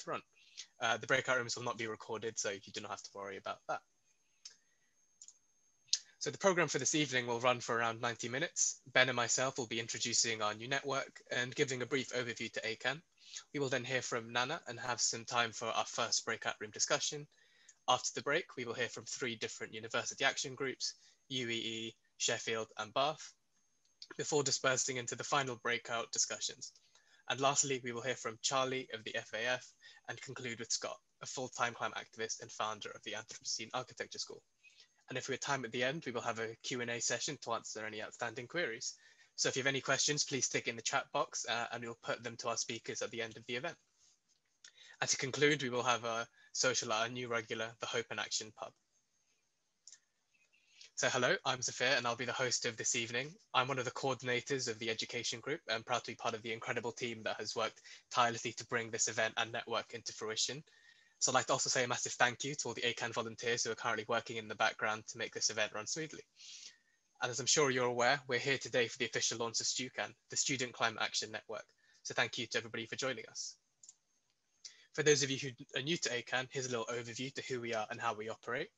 run. The breakout rooms will not be recorded, so you do not have to worry about that. So the program for this evening will run for around 90 minutes. Ben and myself will be introducing our new network and giving a brief overview to ACAN. We will then hear from Nana and have some time for our first breakout room discussion. After the break, we will hear from 3 different university action groups, UEE, Sheffield and Bath, before dispersing into the final breakout discussions. And lastly, we will hear from Charlie of the FAF and conclude with Scott, a full-time climate activist and founder of the Anthropocene Architecture School. And if we have time at the end, we will have a Q&A session to answer any outstanding queries. So if you have any questions, please stick in the chat box and we'll put them to our speakers at the end of the event. And to conclude, we will have a social at our new regular, the Hope and Action pub. So hello, I'm Zafir and I'll be the host of this evening. I'm one of the coordinators of the education group and proud to be part of the incredible team that has worked tirelessly to bring this event and network into fruition. So I'd like to also say a massive thank you to all the ACAN volunteers who are currently working in the background to make this event run smoothly. And as I'm sure you're aware, we're here today for the official launch of StuCAN, the Student Climate Action Network. So thank you to everybody for joining us. For those of you who are new to ACAN, here's a little overview to who we are and how we operate.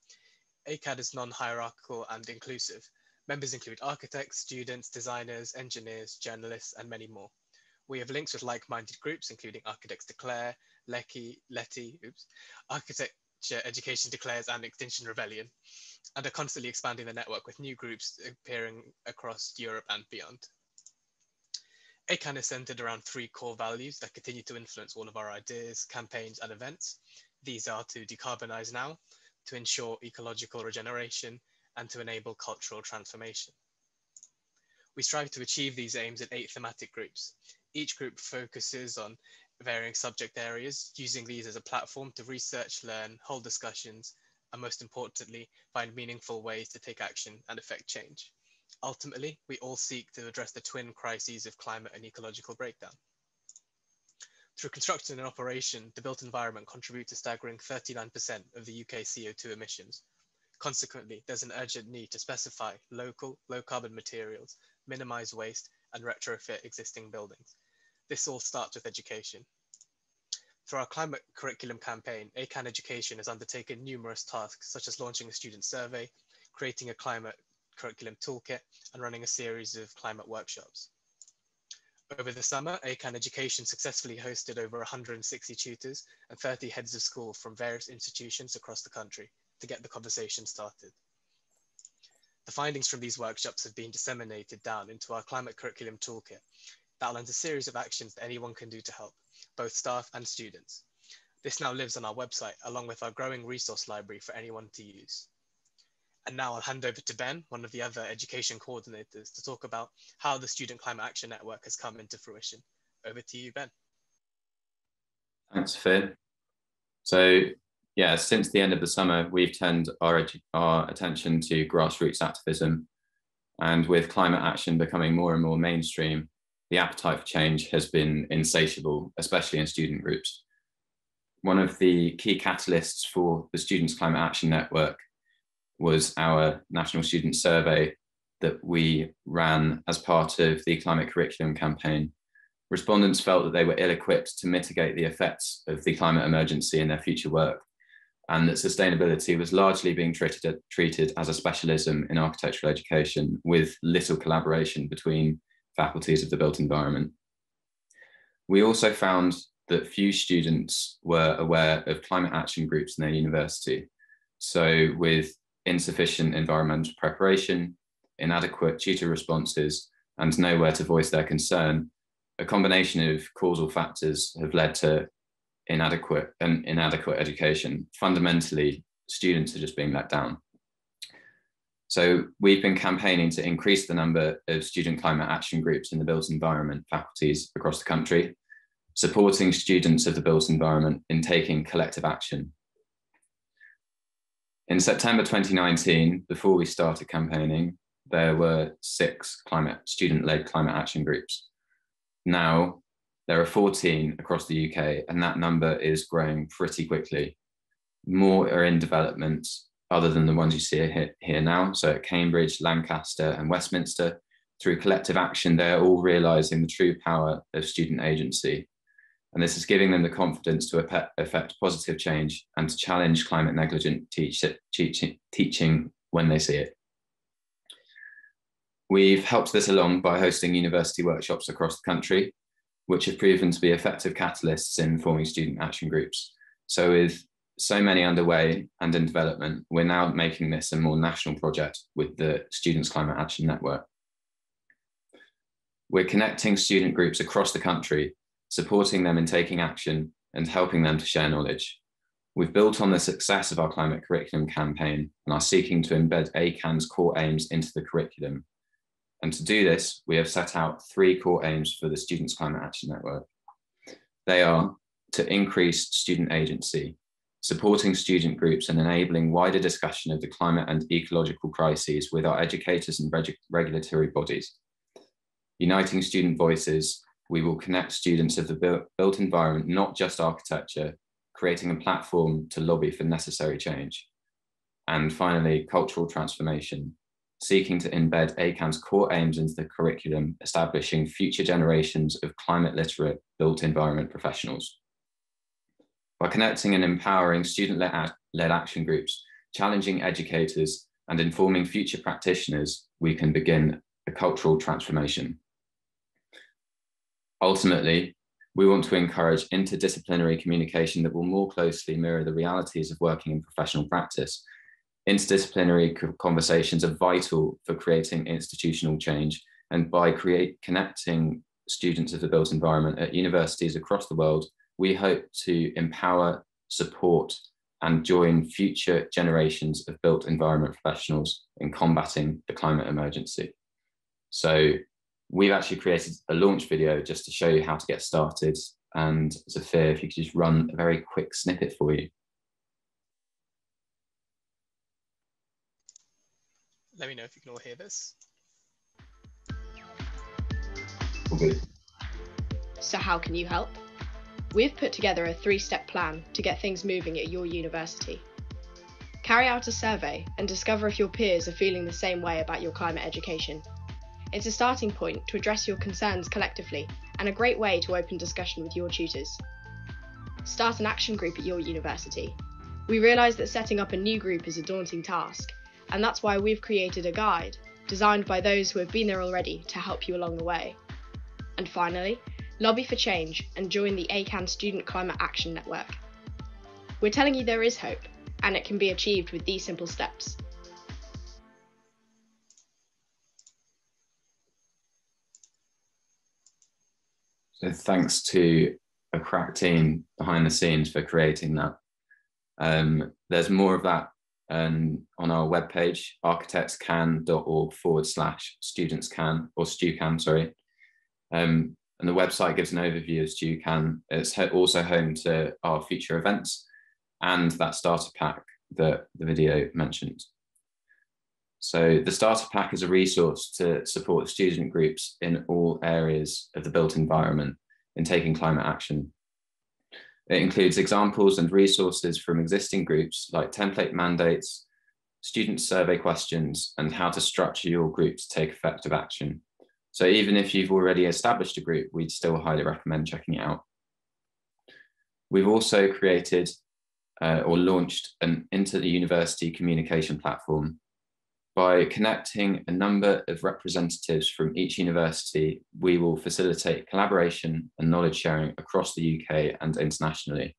ACAN is non-hierarchical and inclusive. Members include architects, students, designers, engineers, journalists, and many more. We have links with like-minded groups, including Architects Declare, Architecture Education Declares, and Extinction Rebellion, and are constantly expanding the network with new groups appearing across Europe and beyond. ACAN is centered around 3 core values that continue to influence all of our ideas, campaigns, and events. These are to decarbonise now, to ensure ecological regeneration, and to enable cultural transformation. We strive to achieve these aims in 8 thematic groups. Each group focuses on varying subject areas, using these as a platform to research, learn, hold discussions, and most importantly, find meaningful ways to take action and affect change. Ultimately, we all seek to address the twin crises of climate and ecological breakdown. Through construction and operation, the built environment contributes a staggering 39% of the UK CO2 emissions. Consequently, there's an urgent need to specify local, low carbon materials, minimize waste, and retrofit existing buildings. This all starts with education. Through our climate curriculum campaign, ACAN Education has undertaken numerous tasks, such as launching a student survey, creating a climate curriculum toolkit, and running a series of climate workshops. Over the summer, ACAN Education successfully hosted over 160 tutors and 30 heads of school from various institutions across the country to get the conversation started. The findings from these workshops have been disseminated down into our climate curriculum toolkit that outlines a series of actions that anyone can do to help, both staff and students. This now lives on our website, along with our growing resource library for anyone to use. And now I'll hand over to Ben, one of the other education coordinators, to talk about how the Student Climate Action Network has come into fruition. Over to you, Ben. Thanks, Finn. So, yeah, since the end of the summer, we've turned our attention to grassroots activism. And with climate action becoming more and more mainstream, the appetite for change has been insatiable, especially in student groups. One of the key catalysts for the Students' Climate Action Network was our National Student Survey that we ran as part of the climate curriculum campaign. Respondents felt that they were ill-equipped to mitigate the effects of the climate emergency in their future work, and that sustainability was largely being treated as a specialism in architectural education with little collaboration between faculties of the built environment. We also found that few students were aware of climate action groups in their university. So with insufficient environmental preparation, inadequate tutor responses, and nowhere to voice their concern, a combination of causal factors have led to inadequate education. Fundamentally, students are just being let down. So we've been campaigning to increase the number of student climate action groups in the built environment faculties across the country, supporting students of the built environment in taking collective action. In September 2019, before we started campaigning, there were 6 student-led climate action groups. Now, there are 14 across the UK, and that number is growing pretty quickly. More are in development, other than the ones you see here now. So at Cambridge, Lancaster, and Westminster, through collective action, they're all realising the true power of student agency. And this is giving them the confidence to effect positive change and to challenge climate negligent teaching when they see it. We've helped this along by hosting university workshops across the country, which have proven to be effective catalysts in forming student action groups. So with so many underway and in development, we're now making this a more national project with the Students' Climate Action Network. We're connecting student groups across the country, supporting them in taking action and helping them to share knowledge. We've built on the success of our climate curriculum campaign and are seeking to embed ACAN's core aims into the curriculum. And to do this, we have set out 3 core aims for the Students' Climate Action Network. They are to increase student agency, supporting student groups and enabling wider discussion of the climate and ecological crises with our educators and regulatory bodies. Uniting student voices, we will connect students of the built environment, not just architecture, creating a platform to lobby for necessary change. And finally, cultural transformation, seeking to embed ACAN's core aims into the curriculum, establishing future generations of climate literate built environment professionals. By connecting and empowering student-led action groups, challenging educators and informing future practitioners, we can begin a cultural transformation. Ultimately, we want to encourage interdisciplinary communication that will more closely mirror the realities of working in professional practice. Interdisciplinary conversations are vital for creating institutional change, and by connecting students of the built environment at universities across the world, we hope to empower, support, and join future generations of built environment professionals in combating the climate emergency. So we've actually created a launch video just to show you how to get started. And Sophia, if you could just run a very quick snippet for you. Let me know if you can all hear this. Okay. So how can you help? We've put together a 3-step plan to get things moving at your university. Carry out a survey and discover if your peers are feeling the same way about your climate education. It's a starting point to address your concerns collectively and a great way to open discussion with your tutors. Start an action group at your university. We realise that setting up a new group is a daunting task, and that's why we've created a guide designed by those who have been there already to help you along the way. And finally, lobby for change and join the ACAN Student Climate Action Network. We're telling you there is hope, and it can be achieved with these simple steps. So thanks to a crack team behind the scenes for creating that. There's more of that on our webpage, architectscan.org/studentscan, or StuCan, sorry. And the website gives an overview of StuCan. It's also home to our future events and that starter pack that the video mentioned. So the starter pack is a resource to support student groups in all areas of the built environment in taking climate action. It includes examples and resources from existing groups like template mandates, student survey questions, and how to structure your group to take effective action. So even if you've already established a group, we'd still highly recommend checking it out. We've also created or launched an inter-university communication platform. By connecting a number of representatives from each university, we will facilitate collaboration and knowledge sharing across the UK and internationally.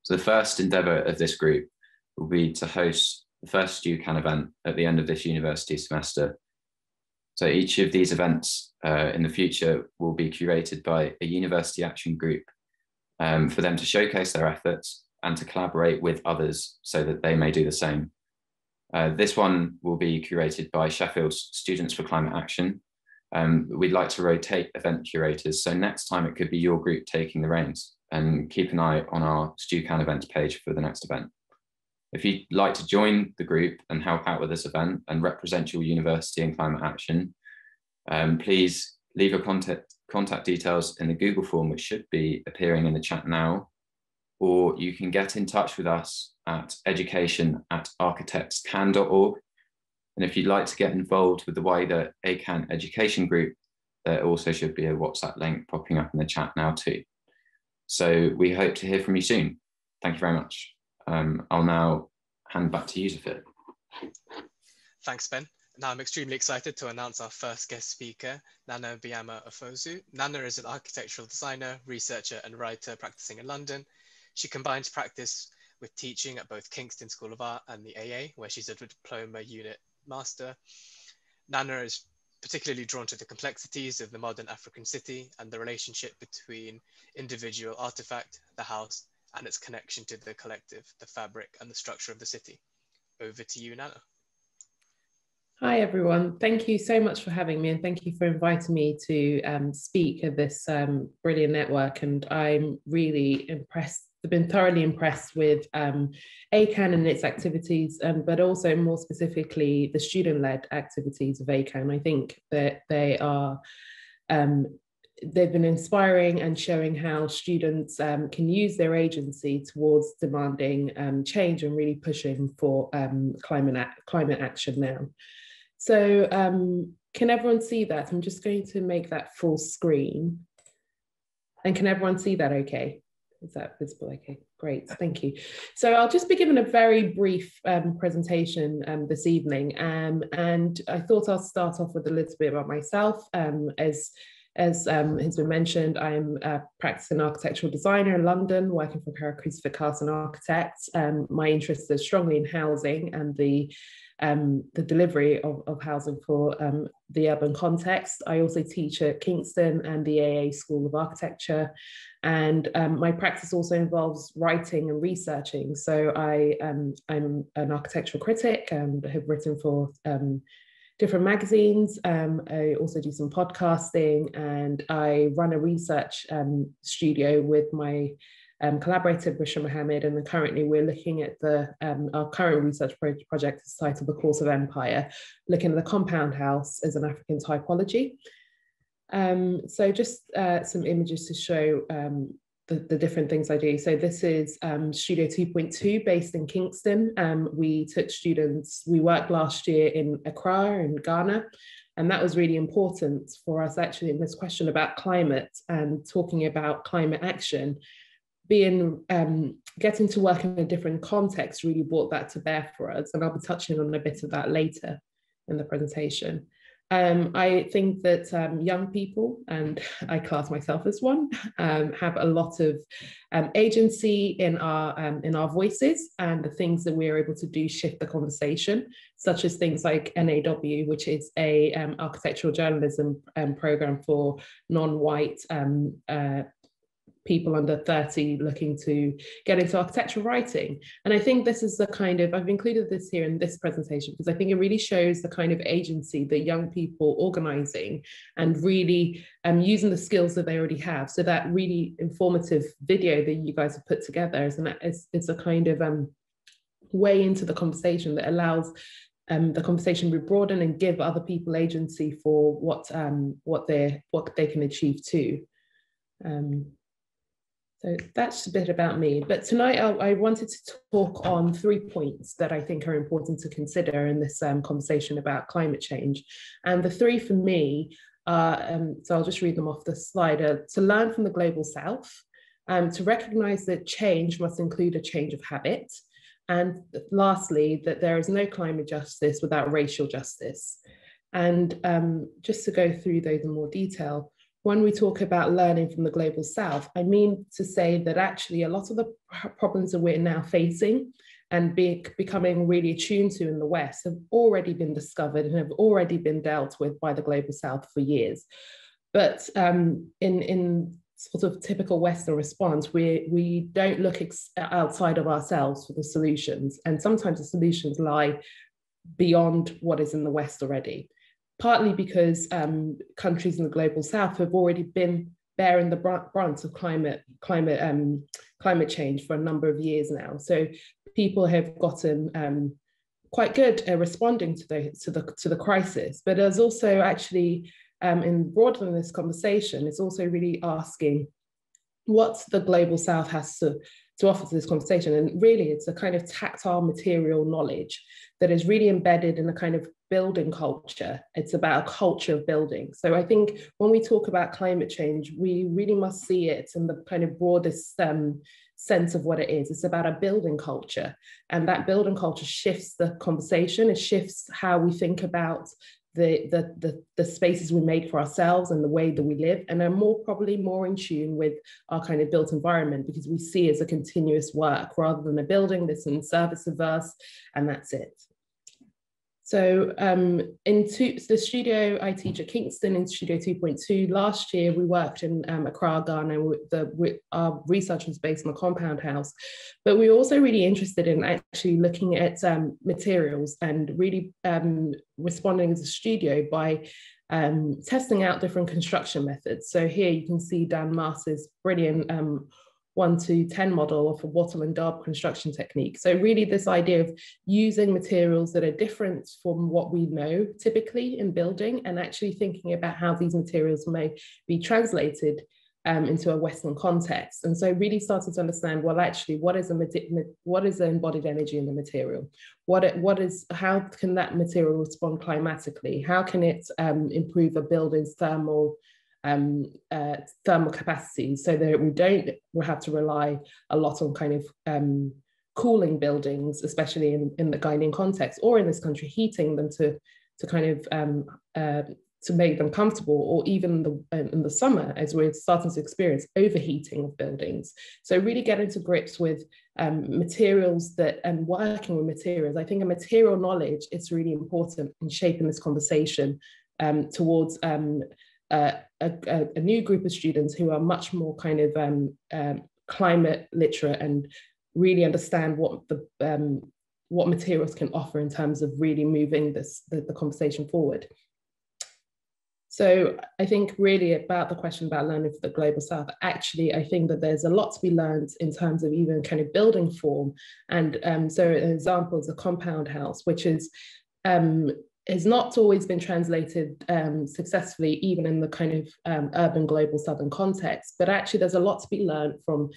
So the first endeavour of this group will be to host the first StuCan event at the end of this university semester. So each of these events in the future will be curated by a university action group for them to showcase their efforts and to collaborate with others so that they may do the same. This one will be curated by Sheffield's Students for Climate Action. We'd like to rotate event curators, so next time it could be your group taking the reins, and keep an eye on our StuCan events page for the next event. If you'd like to join the group and help out with this event and represent your university in climate action, please leave your contact details in the Google form, which should be appearing in the chat now, or you can get in touch with us at education@architectscan.org. And if you'd like to get involved with the wider ACAN education group, there also should be a WhatsApp link popping up in the chat now too. So we hope to hear from you soon. Thank you very much. I'll now hand back to you, Sophia. Thanks, Ben. Now I'm extremely excited to announce our first guest speaker, Nana Biama Ofosu. Nana is an architectural designer, researcher, and writer practicing in London. She combines practice with teaching at both Kingston School of Art and the AA, where she's a diploma unit master. Nana is particularly drawn to the complexities of the modern African city and the relationship between individual artifact, the house, and its connection to the collective, the fabric, and the structure of the city. Over to you, Nana. Hi, everyone. Thank you so much for having me, and thank you for inviting me to speak at this brilliant network. And I'm really impressed. I've been thoroughly impressed with ACAN and its activities, but also more specifically the student-led activities of ACAN. I think that they are they've been inspiring and showing how students can use their agency towards demanding change and really pushing for climate action now. So can everyone see that? I'm just going to make that full screen. And can everyone see that okay? Is that visible? Okay, great, thank you. So I'll just be giving a very brief presentation this evening. And I thought I'll start off with a little bit about myself. As has been mentioned, I'm a practicing architectural designer in London, working for Carson Architects. My interest is strongly in housing and the delivery of housing for the urban context. I also teach at Kingston and the AA School of Architecture, and my practice also involves writing and researching. So I'm an architectural critic and have written for different magazines. I also do some podcasting, and I run a research studio with my collaborator Bishra Mohammed, and currently we're looking at our current research project is titled The Course of Empire, looking at the compound house as an African typology. So just some images to show the different things I do. So this is Studio 2.2 based in Kingston. We took students, we worked last year in Accra in Ghana, and that was really important for us actually in this question about climate and talking about climate action. Getting to work in a different context really brought that to bear for us, and I'll be touching on a bit of that later in the presentation. I think that young people, and I class myself as one, have a lot of agency in our voices, and the things that we're able to do shift the conversation, such as things like NAW, which is a architectural journalism program for non-white people under 30 looking to get into architectural writing. And I think this is the kind of, I've included this here in this presentation because I think it really shows the kind of agency that young people organizing and really using the skills that they already have. So that really informative video that you guys have put together is a kind of way into the conversation that allows the conversation to be broadened and give other people agency for what they can achieve too. So that's a bit about me. But tonight I wanted to talk on 3 points that I think are important to consider in this conversation about climate change. And the three for me are, so I'll just read them off the slide, to learn from the global south, to recognize that change must include a change of habit, and lastly, that there is no climate justice without racial justice. And just to go through those in more detail, when we talk about learning from the global south, I mean to say that actually a lot of the problems that we're now facing and becoming really attuned to in the West have already been discovered and have already been dealt with by the global south for years. But in sort of typical Western response, we don't look outside of ourselves for the solutions. And sometimes the solutions lie beyond what is in the West already. Partly because countries in the global south have already been bearing the brunt of climate change for a number of years now. So people have gotten quite good at responding to the crisis. But there's also actually, in broadening this conversation, it's also really asking what the global south has to offer to this conversation. And really, it's a kind of tactile material knowledge that is really embedded in a kind of building culture. It's about a culture of building. So I think when we talk about climate change, we really must see it in the kind of broadest sense of what it is. It's about a building culture, and that building culture shifts the conversation. It shifts how we think about the spaces we make for ourselves and the way that we live, and are probably more in tune with our kind of built environment, because we see it as a continuous work rather than a building that's in service of us and that's it. So the studio I teach at Kingston in Studio 2.2, last year we worked in Accra, Ghana. Our research was based on the compound house, but we were also really interested in actually looking at materials and really responding as a studio by testing out different construction methods. So here you can see Dan Mars's brilliant 1-to-10 model of a wattle and daub construction technique. So really this idea of using materials that are different from what we know typically in building, and actually thinking about how these materials may be translated into a Western context. And so really started to understand, well, actually, what is the embodied energy in the material? How can that material respond climatically? How can it improve a building's thermal capacity, so that we'll have to rely a lot on kind of cooling buildings, especially in the Ghanaian context, or in this country, heating them to kind of to make them comfortable, or even in the summer, as we're starting to experience overheating of buildings. So really getting to grips with materials and working with materials. I think a material knowledge is really important in shaping this conversation towards a new group of students who are much more kind of climate literate and really understand what materials can offer in terms of really moving the conversation forward. So I think really about the question about learning for the global south, actually, I think that there's a lot to be learned in terms of even kind of building form. And so an example is the compound house, which is has not always been translated successfully, even in the kind of urban global southern context. But actually there's a lot to be learned from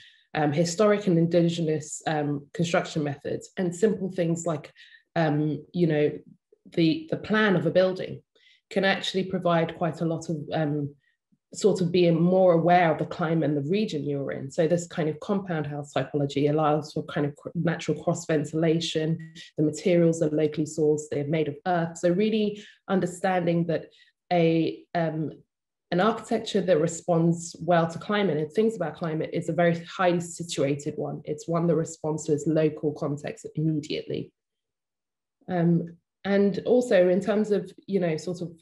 historic and indigenous construction methods, and simple things like, you know, the plan of a building can actually provide quite a lot of sort of being more aware of the climate and the region you're in. So this kind of compound house typology allows for kind of natural cross ventilation. The materials are locally sourced, they're made of earth. So really understanding that an architecture that responds well to climate and thinks about climate is a very highly situated one. It's one that responds to its local context immediately. And also in terms of, you know, sort of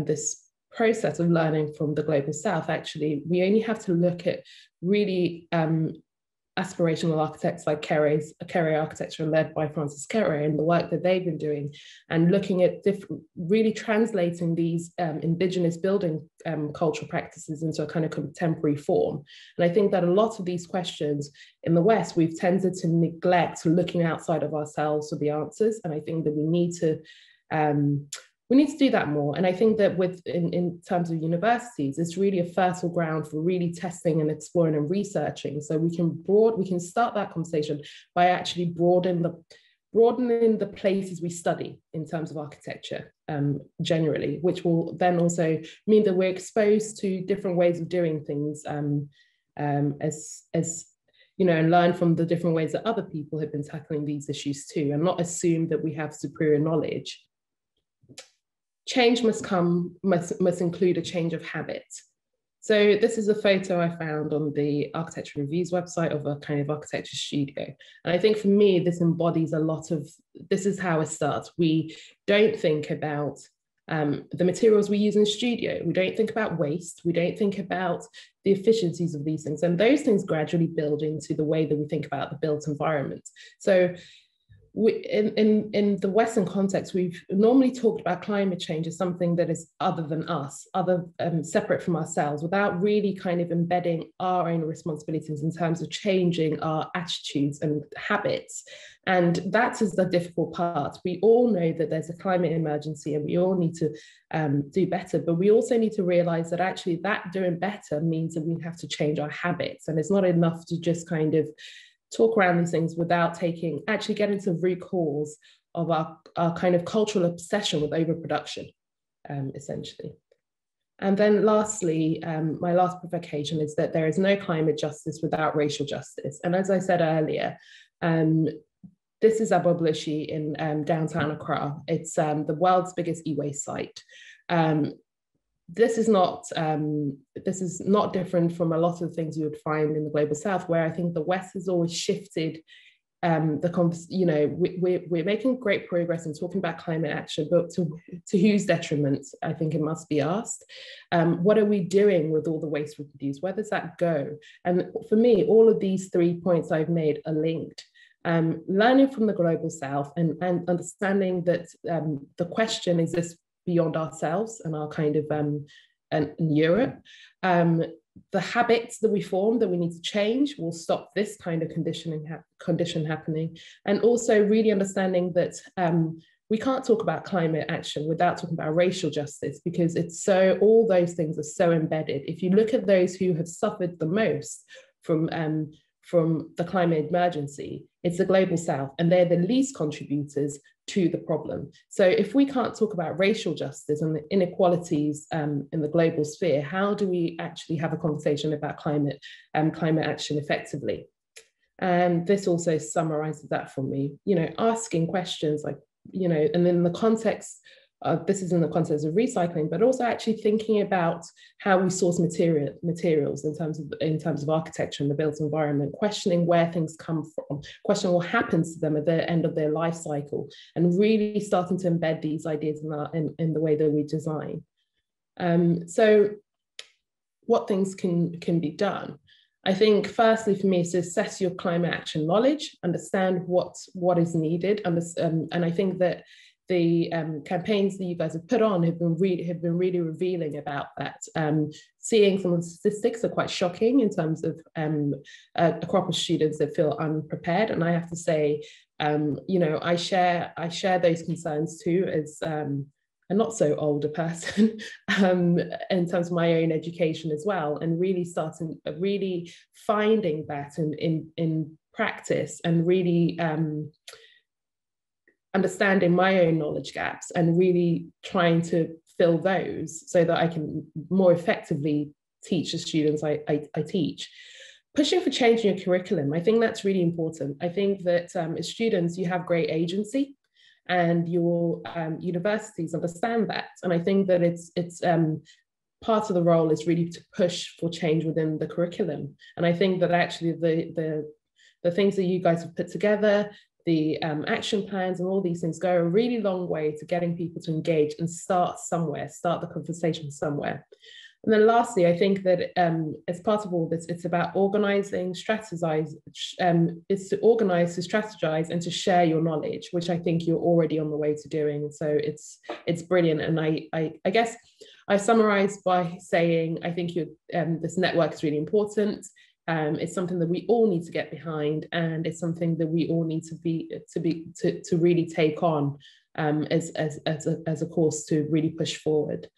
this process of learning from the global south, actually, we only have to look at really aspirational architects like Kere Architecture, led by Francis Kere, and the work that they've been doing, and looking at really translating these indigenous building cultural practices into a kind of contemporary form. And I think that a lot of these questions in the West, we've tended to neglect looking outside of ourselves for the answers. And I think that we need to do that more. And I think that in terms of universities, it's really a fertile ground for really testing and exploring and researching. So we can start that conversation by actually broadening the places we study in terms of architecture generally, which will then also mean that we're exposed to different ways of doing things as you know, and learn from the different ways that other people have been tackling these issues too, and not assume that we have superior knowledge. Change must include a change of habit. So this is a photo I found on the Architecture Reviews website of a kind of architecture studio. And I think for me, this embodies a lot of, this is how it starts. We don't think about the materials we use in the studio. We don't think about waste. We don't think about the efficiencies of these things. And those things gradually build into the way that we think about the built environment. So in the Western context, we've normally talked about climate change as something that is other than us, separate from ourselves, without really kind of embedding our own responsibilities in terms of changing our attitudes and habits. And that is the difficult part. We all know that there's a climate emergency and we all need to do better, but we also need to realize that actually that doing better means that we have to change our habits. And it's not enough to just kind of talk around these things without actually getting to the root cause our kind of cultural obsession with overproduction, essentially. And then lastly, my last provocation is that there is no climate justice without racial justice. And as I said earlier, this is Aboblishi in downtown Accra. It's the world's biggest e-waste site. This is not different from a lot of things you would find in the global south, where I think the West has always shifted we're making great progress in talking about climate action, but to whose detriment, I think it must be asked. What are we doing with all the waste we produce? Where does that go? And for me, all of these 3 points I've made are linked. Learning from the global south and understanding that the question is this beyond ourselves and our kind of in Europe. The habits that we form that we need to change will stop this kind of condition happening. And also really understanding that we can't talk about climate action without talking about racial justice, because all those things are so embedded. If you look at those who have suffered the most from the climate emergency, it's the global south, and they're the least contributors to the problem. So if we can't talk about racial justice and the inequalities in the global sphere, how do we actually have a conversation about climate action effectively? And this also summarizes that for me, asking questions like, and in the context, this is in the context of recycling, but also actually thinking about how we source materials in terms of architecture and the built environment, questioning where things come from, questioning what happens to them at the end of their life cycle, and really starting to embed these ideas in the way that we design. So what things can be done? I think firstly for me is to assess your climate action knowledge, understand what is needed, and I think that the campaigns that you guys have put on have been really revealing about that. Seeing some of the statistics are quite shocking in terms of a crop of students that feel unprepared, and I have to say, I share those concerns too as a not so older person in terms of my own education as well, and really finding that in practice and really understanding my own knowledge gaps and really trying to fill those so that I can more effectively teach the students I teach. Pushing for change in your curriculum, I think that's really important. I think that as students, you have great agency and your universities understand that. And I think that it's part of the role is really to push for change within the curriculum. And I think that actually the things that you guys have put together, the action plans and all these things go a really long way to getting people to engage and start the conversation somewhere. And then lastly, I think that as part of all this, it's about organizing, strategize, it's to organize, to strategize and to share your knowledge, which I think you're already on the way to doing. So it's brilliant. And I guess I summarized by saying, I think this network is really important. It's something that we all need to get behind, and it's something that we all need to really take on as a course to really push forward.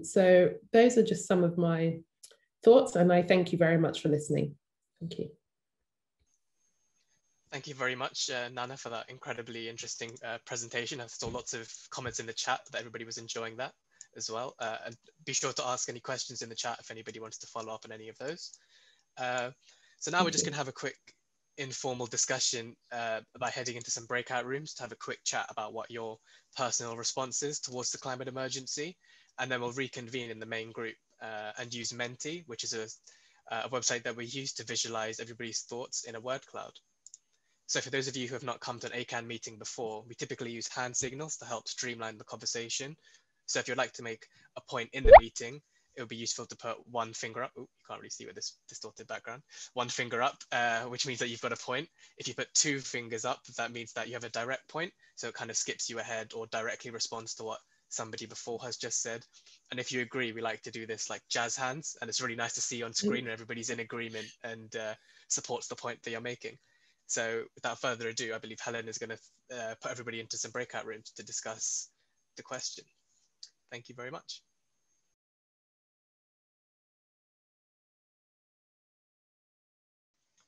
So those are just some of my thoughts, and I thank you very much for listening. Thank you. Thank you very much, Nana, for that incredibly interesting presentation. I saw lots of comments in the chat that everybody was enjoying that as well. And be sure to ask any questions in the chat if anybody wants to follow up on any of those. So now we're just going to have a quick informal discussion by heading into some breakout rooms to have a quick chat about what your personal response is towards the climate emergency. And then we'll reconvene in the main group and use Menti, which is a website that we use to visualize everybody's thoughts in a word cloud. So for those of you who have not come to an ACAN meeting before, we typically use hand signals to help streamline the conversation. So if you'd like to make a point in the meeting, it would be useful to put one finger up. Oh, you can't really see with this distorted background. One finger up, which means that you've got a point. If you put two fingers up, that means that you have a direct point. So it kind of skips you ahead or directly responds to what somebody before has just said. And if you agree, we like to do this like jazz hands. And it's really nice to see on screen when everybody's in agreement and supports the point that you're making. So without further ado, I believe Helen is going to put everybody into some breakout rooms to discuss the question. Thank you very much.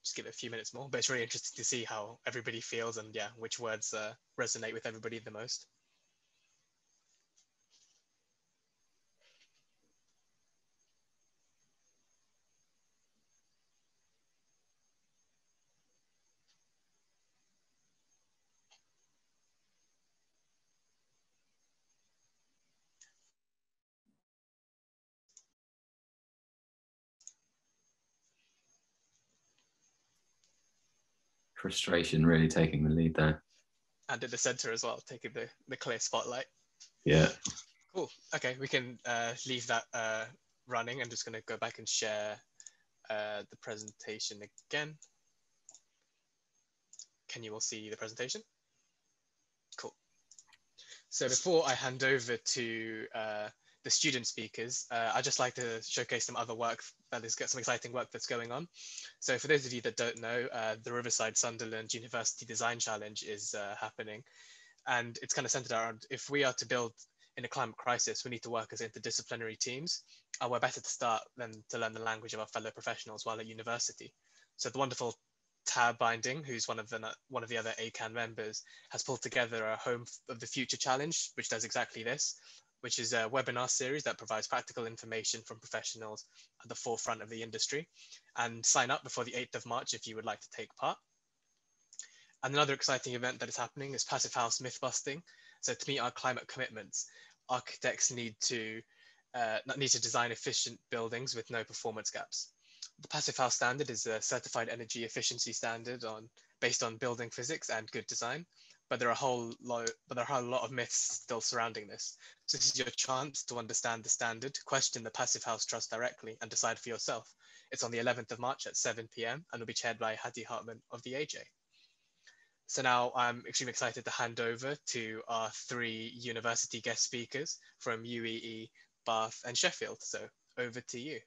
Just give it a few minutes more, but it's really interesting to see how everybody feels and yeah, which words resonate with everybody the most. Frustration really taking the lead there. And at the center as well, taking the clear spotlight. Yeah. Cool. Okay, we can leave that running. I'm just going to go back and share the presentation again. Can you all see the presentation? Cool. So before I hand over to the student speakers, I'd just like to showcase some other work that is some exciting work that's going on. So for those of you that don't know, the Riverside Sunderland University Design Challenge is happening. And it's kind of centered around, if we are to build in a climate crisis, we need to work as interdisciplinary teams. And we're better to start than to learn the language of our fellow professionals while at university. So the wonderful Tab Binding, who's one of the other ACAN members, has pulled together a Home of the Future challenge, which does exactly this, which is a webinar series that provides practical information from professionals at the forefront of the industry. And sign up before the 8th of March if you would like to take part. And another exciting event that is happening is Passive House Myth Busting. So to meet our climate commitments, architects need to design efficient buildings with no performance gaps. The Passive House standard is a certified energy efficiency standard based on building physics and good design, but there are a whole lot of myths still surrounding this. So this is your chance to understand the standard, question the Passive House Trust directly, and decide for yourself. It's on the 11th of March at 7 p.m. and will be chaired by Hattie Hartman of the AJ. So now I'm extremely excited to hand over to our 3 university guest speakers from UEE, Bath and Sheffield. So over to you.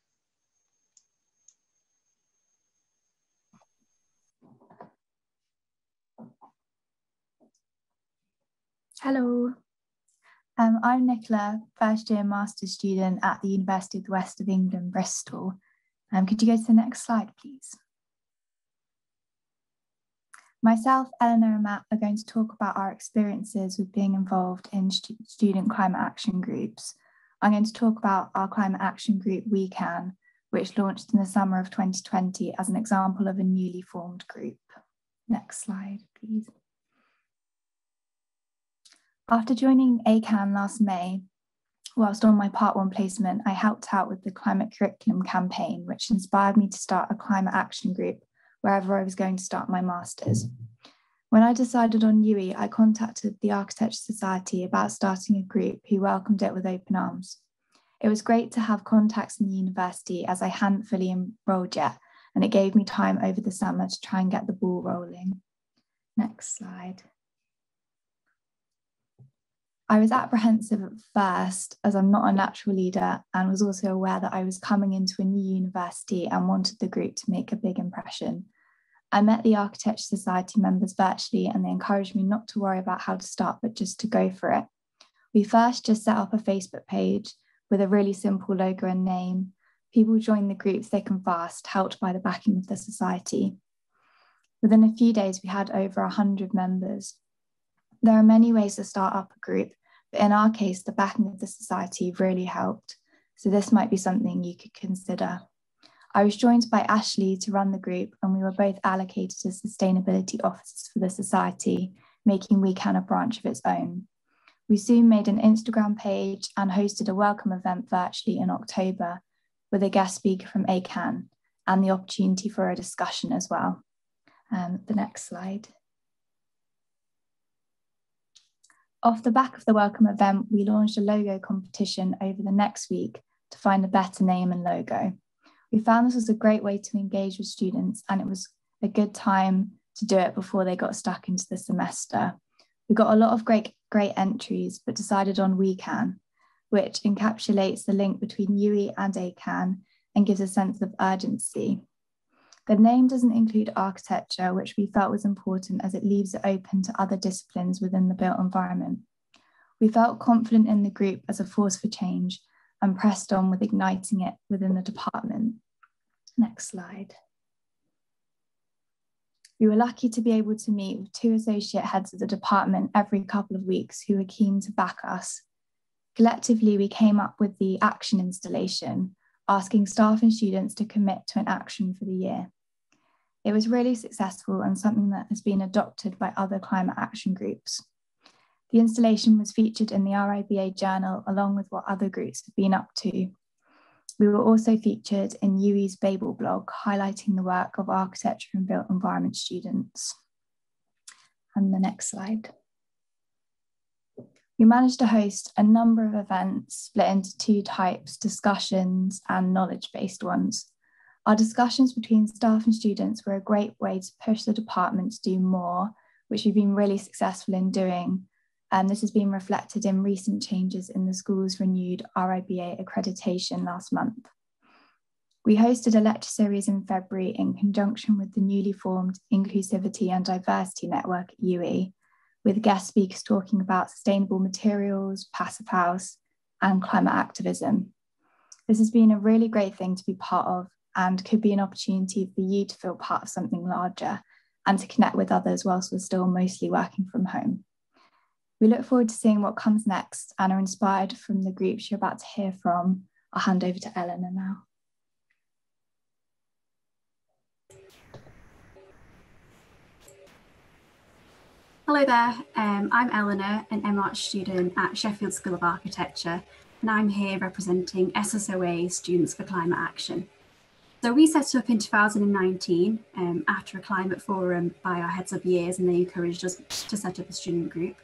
Hello, I'm Nicola, first year master's student at the University of the West of England, Bristol. Could you go to the next slide, please? Myself, Eleanor and Matt are going to talk about our experiences with being involved in student climate action groups. I'm going to talk about our climate action group, ACAN, which launched in the summer of 2020 as an example of a newly formed group. Next slide, please. After joining ACAN last May, whilst on my Part 1 placement, I helped out with the climate curriculum campaign, which inspired me to start a climate action group wherever I was going to start my master's. When I decided on UE, I contacted the Architecture Society about starting a group who welcomed it with open arms. It was great to have contacts in the university as I hadn't fully enrolled yet, and it gave me time over the summer to try and get the ball rolling. Next slide. I was apprehensive at first as I'm not a natural leader and was also aware that I was coming into a new university and wanted the group to make a big impression. I met the Architecture Society members virtually and they encouraged me not to worry about how to start, but just to go for it. We first just set up a Facebook page with a really simple logo and name. People joined the group thick and fast, helped by the backing of the society. Within a few days, we had over 100 members. There are many ways to start up a group, but in our case, the backing of the society really helped. So this might be something you could consider. I was joined by Ashley to run the group, and we were both allocated as sustainability officers for the society, making ACAN a branch of its own. We soon made an Instagram page and hosted a welcome event virtually in October with a guest speaker from ACAN and the opportunity for a discussion as well. The next slide. Off the back of the welcome event, we launched a logo competition over the next week to find a better name and logo. We found this was a great way to engage with students, and it was a good time to do it before they got stuck into the semester. We got a lot of great entries, but decided on ACAN, which encapsulates the link between UE and ACAN and gives a sense of urgency. The name doesn't include architecture, which we felt was important as it leaves it open to other disciplines within the built environment. We felt confident in the group as a force for change and pressed on with igniting it within the department. Next slide. We were lucky to be able to meet with 2 associate heads of the department every couple of weeks who were keen to back us. Collectively, we came up with the action installation, asking staff and students to commit to an action for the year. It was really successful and something that has been adopted by other climate action groups. The installation was featured in the RIBA journal along with what other groups have been up to. We were also featured in UE's Babel blog, highlighting the work of architecture and built environment students. And the next slide. We managed to host a number of events split into 2 types, discussions and knowledge-based ones. Our discussions between staff and students were a great way to push the department to do more, which we've been really successful in doing. And this has been reflected in recent changes in the school's renewed RIBA accreditation last month. We hosted a lecture series in February in conjunction with the newly formed Inclusivity and Diversity Network at UE, with guest speakers talking about sustainable materials, passive house, and climate activism. This has been a really great thing to be part of and could be an opportunity for you to feel part of something larger and to connect with others whilst we're still mostly working from home. We look forward to seeing what comes next and are inspired from the groups you're about to hear from. I'll hand over to Eleanor now. Hello there, I'm Eleanor, an MArch student at Sheffield School of Architecture, and I'm here representing SSOA Students for Climate Action. So we set up in 2019 after a climate forum by our heads of years, and they encouraged us to set up a student group.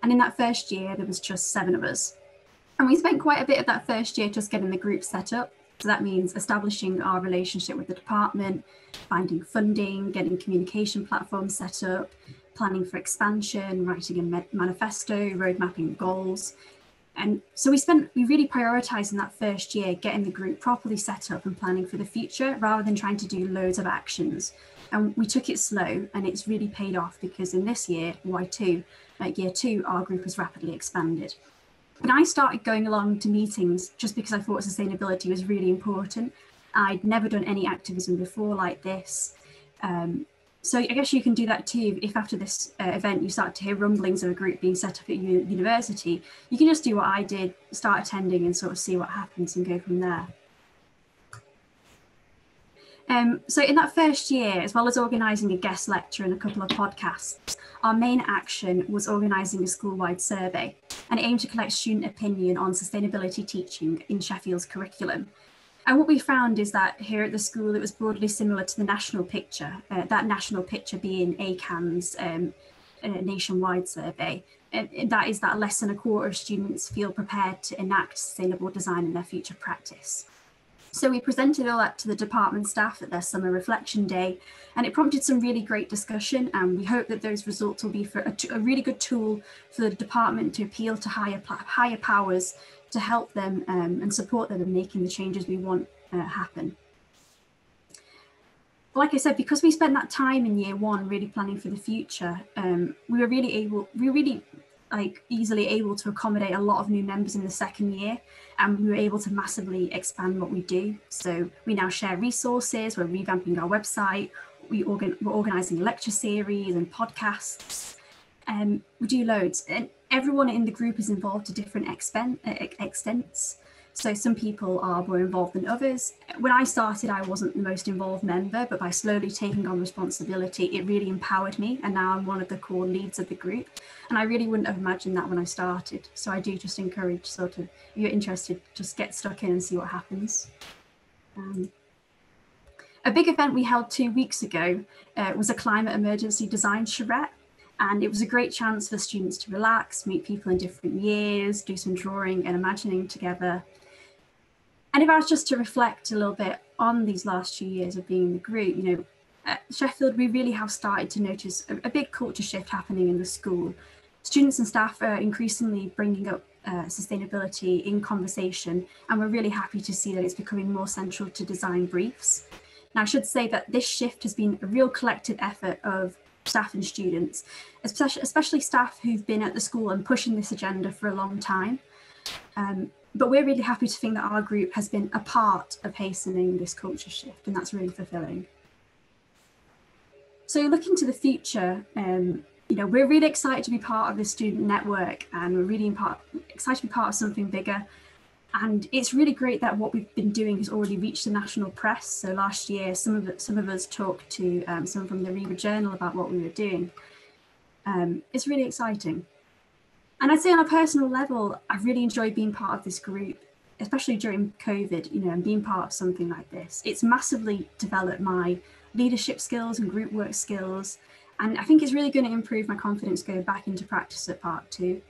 And in that first year, there was just 7 of us. And we spent quite a bit of that first year just getting the group set up. So that means establishing our relationship with the department, finding funding, getting communication platforms set up, planning for expansion, writing a manifesto, road mapping goals. And so we really prioritised in that first year getting the group properly set up and planning for the future rather than trying to do loads of actions. And we took it slow, and it's really paid off because in this year, Y2, year 2, our group has rapidly expanded. And I started going along to meetings just because I thought sustainability was really important. I'd never done any activism before like this. So I guess you can do that too. If after this event you start to hear rumblings of a group being set up at university, you can just do what I did, start attending and sort of see what happens and go from there. So in that first year, as well as organising a guest lecture and a couple of podcasts, our main action was organising a school-wide survey and it aimed to collect student opinion on sustainability teaching in Sheffield's curriculum. And what we found is that here at the school, it was broadly similar to the national picture, that national picture being ACAN's nationwide survey. And that is that less than a quarter of students feel prepared to enact sustainable design in their future practice. So we presented all that to the department staff at their summer reflection day, and it prompted some really great discussion, and we hope that those results will be for a really good tool for the department to appeal to higher powers to help them and support them in making the changes we want happen. Like I said, because we spent that time in year 1 really planning for the future, we were really easily able to accommodate a lot of new members in the second year, and we were able to massively expand what we do. So we now share resources, we're revamping our website, we're organising a lecture series and podcasts. We do loads, and everyone in the group is involved to different extents. So some people are more involved than others. When I started, I wasn't the most involved member, but by slowly taking on responsibility, it really empowered me. And now I'm one of the core leads of the group. And I really wouldn't have imagined that when I started. So I do just encourage if you're interested, just get stuck in and see what happens. A big event we held 2 weeks ago was a climate emergency design charrette. And it was a great chance for students to relax, meet people in different years, do some drawing and imagining together. And if I was just to reflect a little bit on these last 2 years of being in the group, at Sheffield, we really have started to notice a big culture shift happening in the school. Students and staff are increasingly bringing up sustainability in conversation, and we're really happy to see that it's becoming more central to design briefs. Now, I should say that this shift has been a real collective effort of staff and students, especially staff who've been at the school and pushing this agenda for a long time. But we're really happy to think that our group has been a part of hastening this culture shift, and that's really fulfilling. So looking to the future, you know, we're really excited to be part of this student network, and we're really excited to be part of something bigger. And it's really great that what we've been doing has already reached the national press. So last year, some of us talked to someone from the Reba Journal about what we were doing. It's really exciting. And I'd say on a personal level, I've really enjoyed being part of this group, especially during COVID, you know, and being part of something like this. It's massively developed my leadership skills and group work skills. And I think it's really going to improve my confidence going back into practice at Part 2.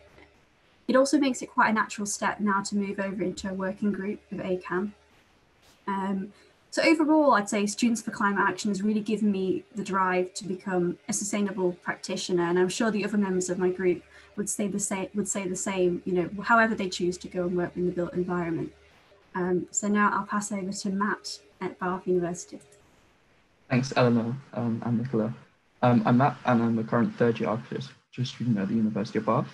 It also makes it quite a natural step now to move over into a working group with ACAN. So overall, I'd say Students for Climate Action has really given me the drive to become a sustainable practitioner, and I'm sure the other members of my group would say the same, you know, however they choose to go and work in the built environment. So now I'll pass over to Matt at Bath University. Thanks, Eleanor and Nicola. I'm Matt, and I'm a current third-year architecture student at the University of Bath.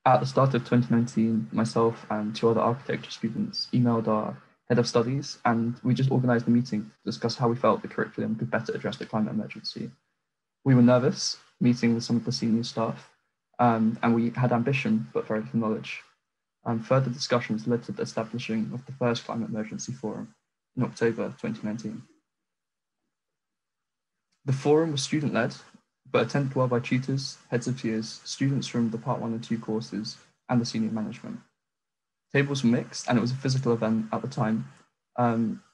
At the start of 2019, myself and 2 other architecture students emailed our head of studies, and we just organised a meeting to discuss how we felt the curriculum could better address the climate emergency. We were nervous, meeting with some of the senior staff, and we had ambition, but very little knowledge. Further discussions led to the establishing of the first Climate Emergency Forum in October 2019. The forum was student-led, but attended well by tutors, heads of years, students from the Part 1 and 2 courses, and the senior management. Tables were mixed, and it was a physical event at the time,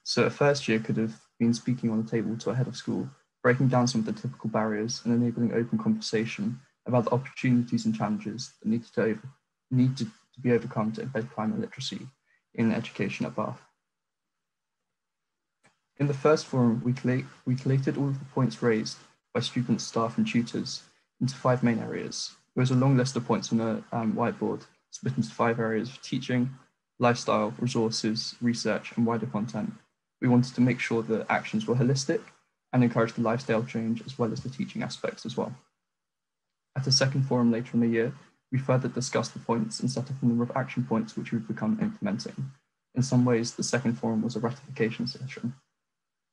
so a first year could have been speaking on the table to a head of school, breaking down some of the typical barriers and enabling open conversation about the opportunities and challenges that need to be overcome to embed climate literacy in education at Bath. In the first forum, we collated all of the points raised by students, staff, and tutors into 5 main areas. There was a long list of points on a whiteboard split into 5 areas of teaching, lifestyle, resources, research, and wider content. We wanted to make sure that actions were holistic and encourage the lifestyle change as well as the teaching aspects as well. At a second forum later in the year, we further discussed the points and set up a number of action points which we've become implementing. In some ways, the second forum was a ratification session.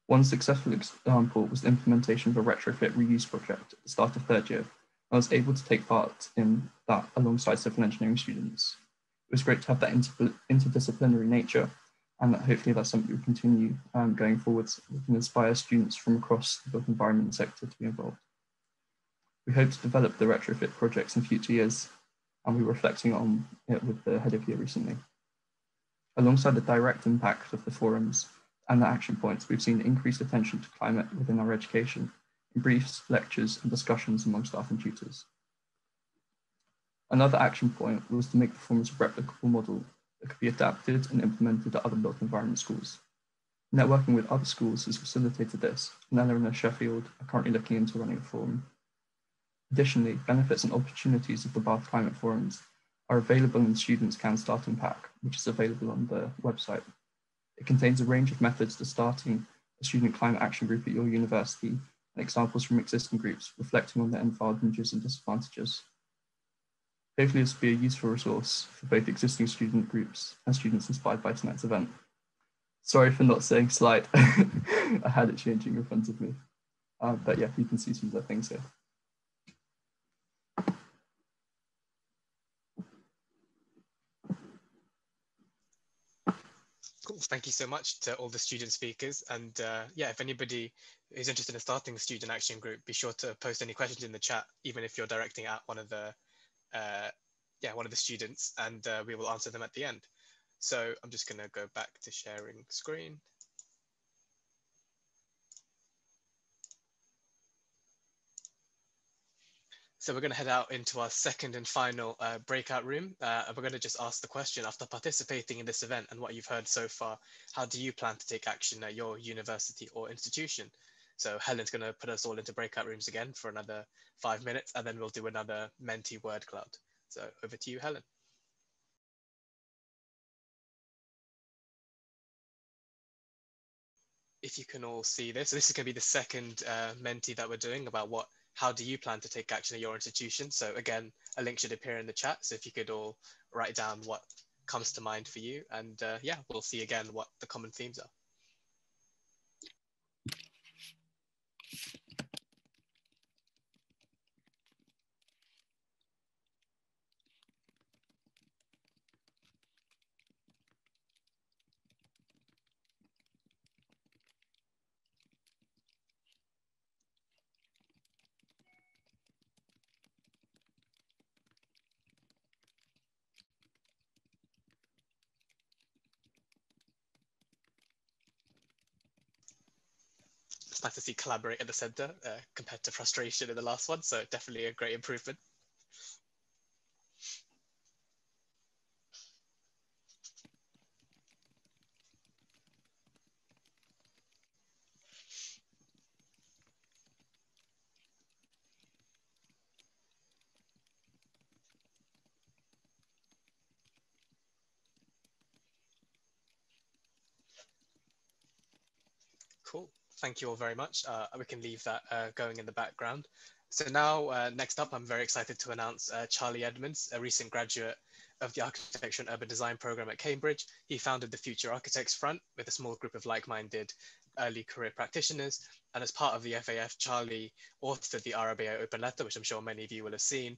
One successful example was the implementation of a retrofit reuse project at the start of third year. I was able to take part in that alongside civil engineering students. It was great to have that interdisciplinary nature, and that hopefully that's something we continue going forwards. We can inspire students from across the built environment sector to be involved. We hope to develop the retrofit projects in future years, and we were reflecting on it with the head of year recently. Alongside the direct impact of the forums and the action points, we've seen increased attention to climate within our education, in briefs, lectures, and discussions among staff and tutors. Another action point was to make the forums a replicable model that could be adapted and implemented at other built environment schools. Networking with other schools has facilitated this, and Eleanor and Sheffield are currently looking into running a forum. Additionally, benefits and opportunities of the Bath Climate Forums are available in the Students Can Starting Pack, which is available on the website. It contains a range of methods to starting a student climate action group at your university, and examples from existing groups reflecting on their advantages and disadvantages. Hopefully this will be a useful resource for both existing student groups and students inspired by tonight's event. Sorry for not saying slide. I had it changing in front of me. But yeah, you can see some of the things here. Cool. Thank you so much to all the student speakers. And yeah, if anybody is interested in starting a student action group, be sure to post any questions in the chat, even if you're directing at one of the students, and we will answer them at the end. So I'm just going to go back to sharing screen. So we're going to head out into our second and final breakout room. And we're going to just ask the question, after participating in this event and what you've heard so far, how do you plan to take action at your university or institution? So Helen's going to put us all into breakout rooms again for another 5 minutes, and then we'll do another Menti word cloud. So over to you, Helen. If you can all see this, so this is going to be the second Menti that we're doing about how do you plan to take action at your institution? So again, a link should appear in the chat. So if you could all write down what comes to mind for you, and yeah, we'll see again what the common themes are. it's nice to see collaborate at the centre compared to frustration in the last one. So definitely a great improvement. Cool. Thank you all very much. We can leave that going in the background. So now, next up, I'm very excited to announce Charlie Edmonds, a recent graduate of the Architecture and Urban Design program at Cambridge. He founded the Future Architects Front with a small group of like-minded early career practitioners. And as part of the FAF, Charlie authored the RIBA open letter, which I'm sure many of you will have seen,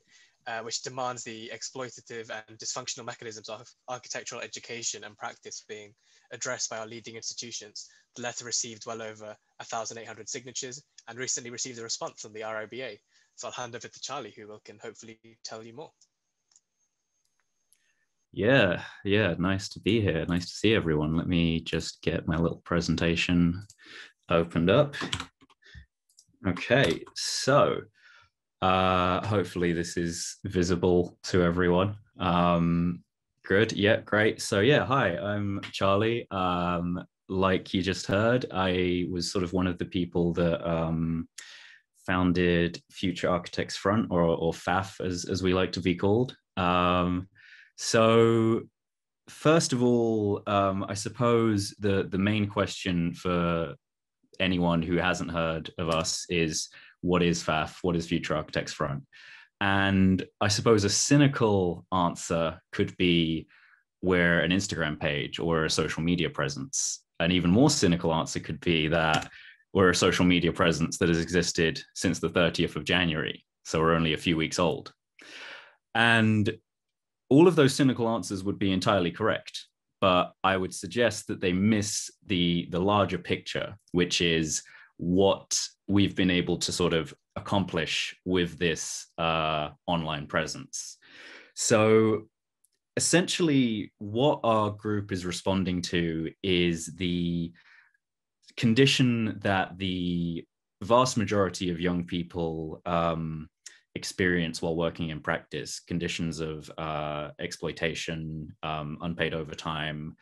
which demands the exploitative and dysfunctional mechanisms of architectural education and practice being addressed by our leading institutions. The letter received well over 1,800 signatures and recently received a response from the RIBA. So I'll hand over to Charlie, who can hopefully tell you more. Yeah, nice to be here. Nice to see everyone. Let me just get my little presentation opened up. Okay, so hopefully this is visible to everyone. Good, yeah, great. So yeah, hi, I'm Charlie. Like you just heard, I was sort of one of the people that founded Future Architects Front, or FAF as we like to be called. So first of all, I suppose the main question for anyone who hasn't heard of us is, what is FAF? What is Future Architects Front? And I suppose a cynical answer could be, we're an Instagram page or a social media presence. An even more cynical answer could be that we're a social media presence that has existed since the 30th of January. So we're only a few weeks old. And all of those cynical answers would be entirely correct, but I would suggest that they miss the larger picture, which is what we've been able to sort of accomplish with this online presence. So essentially, what our group is responding to is the condition that the vast majority of young people experience while working in practice, conditions of exploitation, unpaid overtime,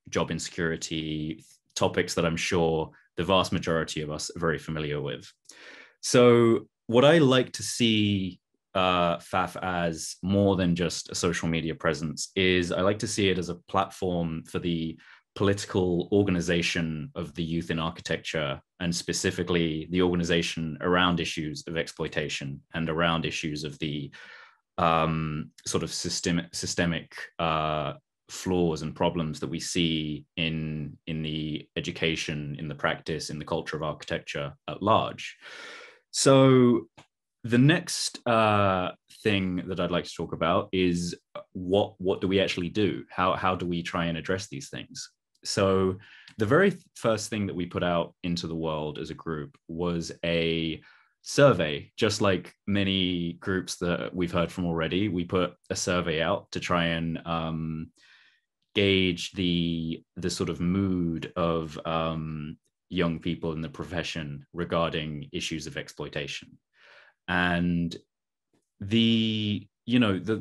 job insecurity, topics that I'm sure the vast majority of us are very familiar with. So what I like to see FAF as more than just a social media presence is I like to see it as a platform for the political organization of the youth in architecture, and specifically the organization around issues of exploitation and around issues of the sort of systemic flaws and problems that we see in the education, in the practice, in the culture of architecture at large. So the next thing that I'd like to talk about is what do we actually do? How do we try and address these things? So the very first thing that we put out into the world as a group was a survey. Just like many groups that we've heard from already, we put a survey out to try and gauge the sort of mood of young people in the profession regarding issues of exploitation. And the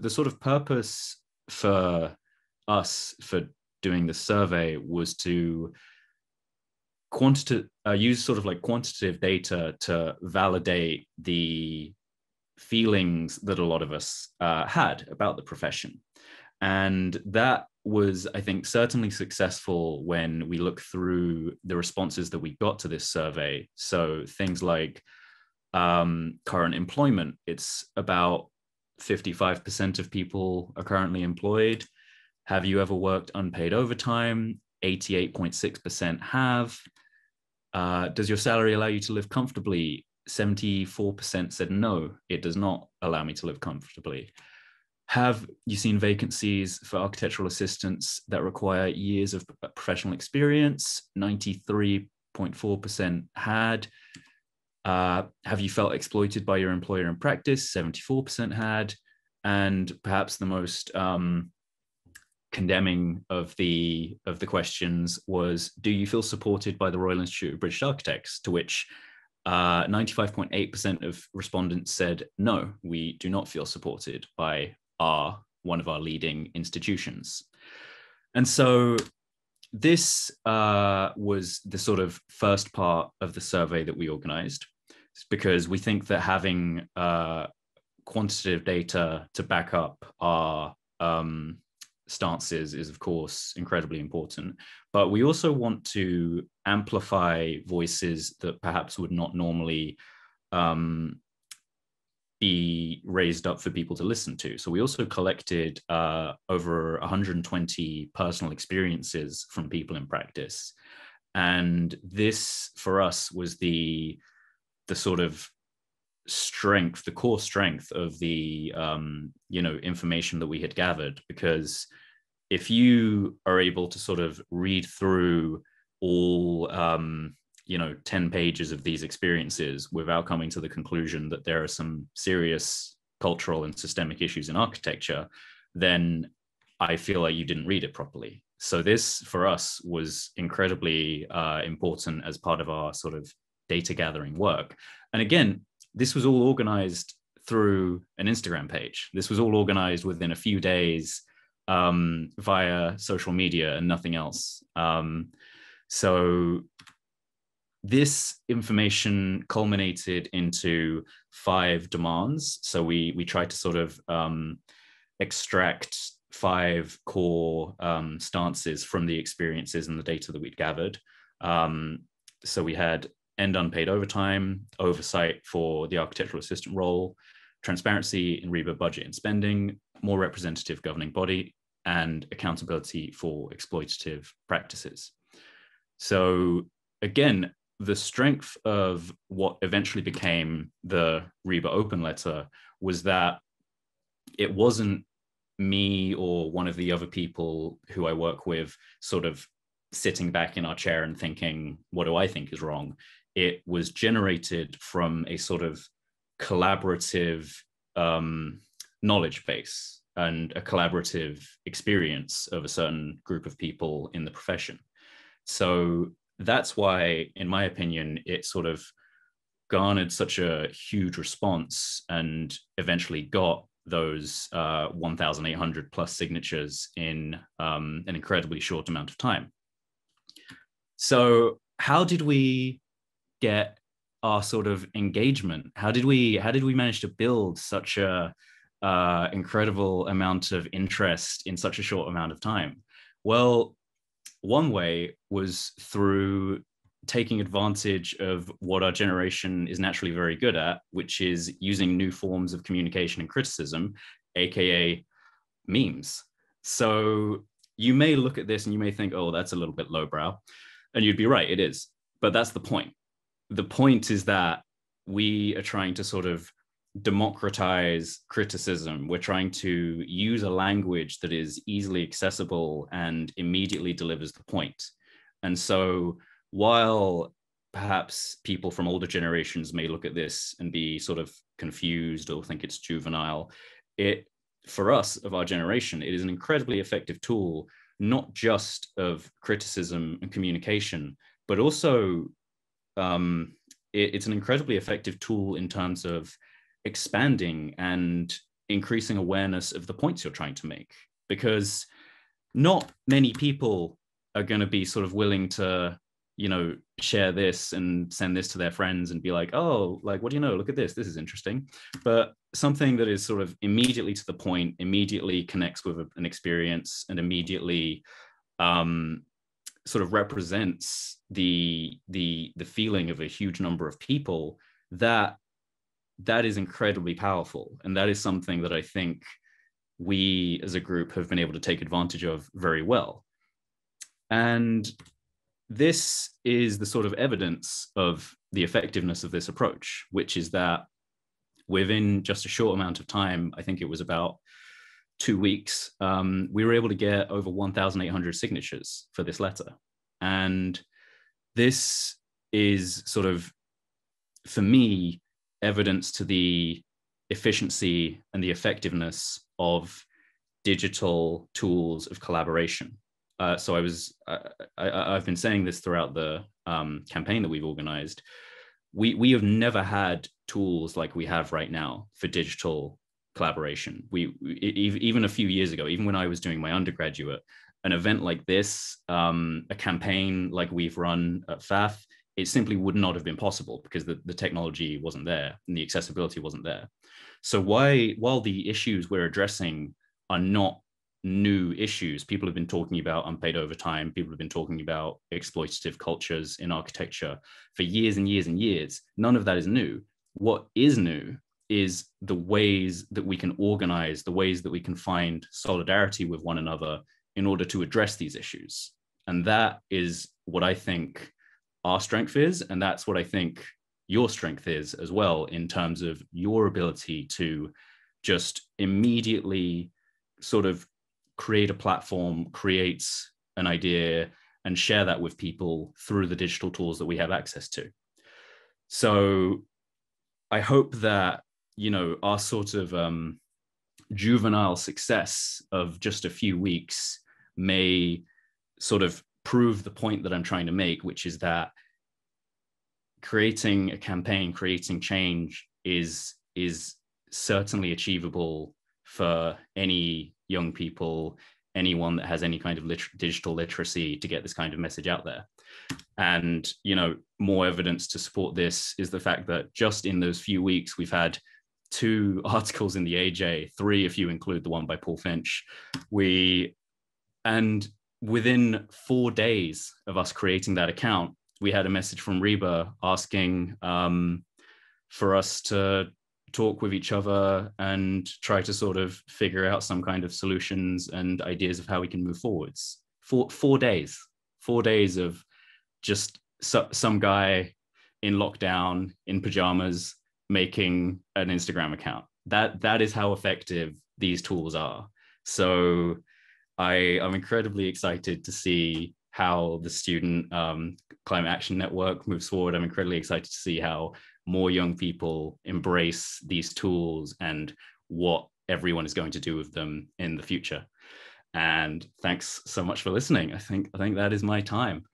sort of purpose for us for doing the survey was to use sort of like quantitative data to validate the feelings that a lot of us had about the profession. And that was, I think, certainly successful when we look through the responses that we got to this survey. So things like current employment, it's about 55% of people are currently employed. Have you ever worked unpaid overtime? 88.6% have. Does your salary allow you to live comfortably? 74% said no, it does not allow me to live comfortably. Have you seen vacancies for architectural assistants that require years of professional experience? 93.4% had. Have you felt exploited by your employer in practice? 74% had. And perhaps the most condemning of the questions was, do you feel supported by the Royal Institute of British Architects? To which 95.8% of respondents said, no, we do not feel supported by one of our leading institutions. And so this was the sort of first part of the survey that we organized, because we think that having quantitative data to back up our stances is, of course, incredibly important. But we also want to amplify voices that perhaps would not normally be raised up for people to listen to. So we also collected over 120 personal experiences from people in practice. And this, for us, was the sort of strength, the core strength of the information that we had gathered. Because if you are able to sort of read through all 10 pages of these experiences without coming to the conclusion that there are some serious cultural and systemic issues in architecture, then I feel like you didn't read it properly. So this, for us, was incredibly important as part of our sort of data gathering work. And again, this was all organized through an Instagram page. This was all organized within a few days via social media and nothing else. So this information culminated into 5 demands. So we tried to sort of extract 5 core stances from the experiences and the data that we'd gathered. So we had end unpaid overtime, oversight for the architectural assistant role, transparency in RIBA budget and spending, more representative governing body, and accountability for exploitative practices. So again, the strength of what eventually became the RIBA open letter was that it wasn't me or one of the other people who I work with sort of sitting back in our chair and thinking, what do I think is wrong? It was generated from a sort of collaborative knowledge base and a collaborative experience of a certain group of people in the profession. So that's why, in my opinion, it sort of garnered such a huge response and eventually got those 1,800 plus signatures in an incredibly short amount of time. So how did we get our sort of engagement? How did we manage to build such a incredible amount of interest in such a short amount of time? Well, one way was through taking advantage of what our generation is naturally very good at, which is using new forms of communication and criticism, aka memes. So you may look at this and you may think, oh, that's a little bit lowbrow. And you'd be right, it is. But that's the point. The point is that we are trying to sort of democratize criticism. We're trying to use a language that is easily accessible and immediately delivers the point. And so while perhaps people from older generations may look at this and be sort of confused or think it's juvenile, for us of our generation, it is an incredibly effective tool, not just of criticism and communication, but also it's an incredibly effective tool in terms of expanding and increasing awareness of the points you're trying to make, because not many people are going to be sort of willing to, share this and send this to their friends and be like, oh, like, what do you know? Look at this. This is interesting. But something that is sort of immediately to the point, immediately connects with an experience and immediately sort of represents the feeling of a huge number of people, that is incredibly powerful. And that is something that I think we as a group have been able to take advantage of very well. And this is the sort of evidence of the effectiveness of this approach, which is that within just a short amount of time, I think it was about 2 weeks, we were able to get over 1,800 signatures for this letter. And this is sort of, for me, evidence to the efficiency and the effectiveness of digital tools of collaboration. So I've been saying this throughout the campaign that we've organized. We have never had tools like we have right now for digital collaboration. Even a few years ago, even when I was doing my undergraduate, an event like this, a campaign like we've run at FAF, it simply would not have been possible because the technology wasn't there and the accessibility wasn't there. So while the issues we're addressing are not new issues, people have been talking about unpaid overtime, people have been talking about exploitative cultures in architecture for years and years and years. None of that is new. What is new is the ways that we can organize, the ways that we can find solidarity with one another in order to address these issues. And that is what I think our strength is. And that's what I think your strength is as well, in terms of your ability to just immediately sort of create a platform, create an idea, and share that with people through the digital tools that we have access to. So I hope that, you know, our sort of juvenile success of just a few weeks may sort of prove the point that I'm trying to make, which is that creating a campaign, creating change is certainly achievable for any young people, anyone that has any kind of digital literacy, to get this kind of message out there. And, you know, more evidence to support this is the fact that just in those few weeks, we've had 2 articles in the AJ, 3 if you include the one by Paul Finch. And within 4 days of us creating that account, we had a message from Reba asking for us to talk with each other and try to sort of figure out some kind of solutions and ideas of how we can move forwards. 4 days, 4 days of just some guy in lockdown in pajamas making an Instagram account. That is how effective these tools are. So I'm incredibly excited to see how the Student Climate Action Network moves forward. I'm incredibly excited to see how more young people embrace these tools and what everyone is going to do with them in the future. And thanks so much for listening. I think that is my time.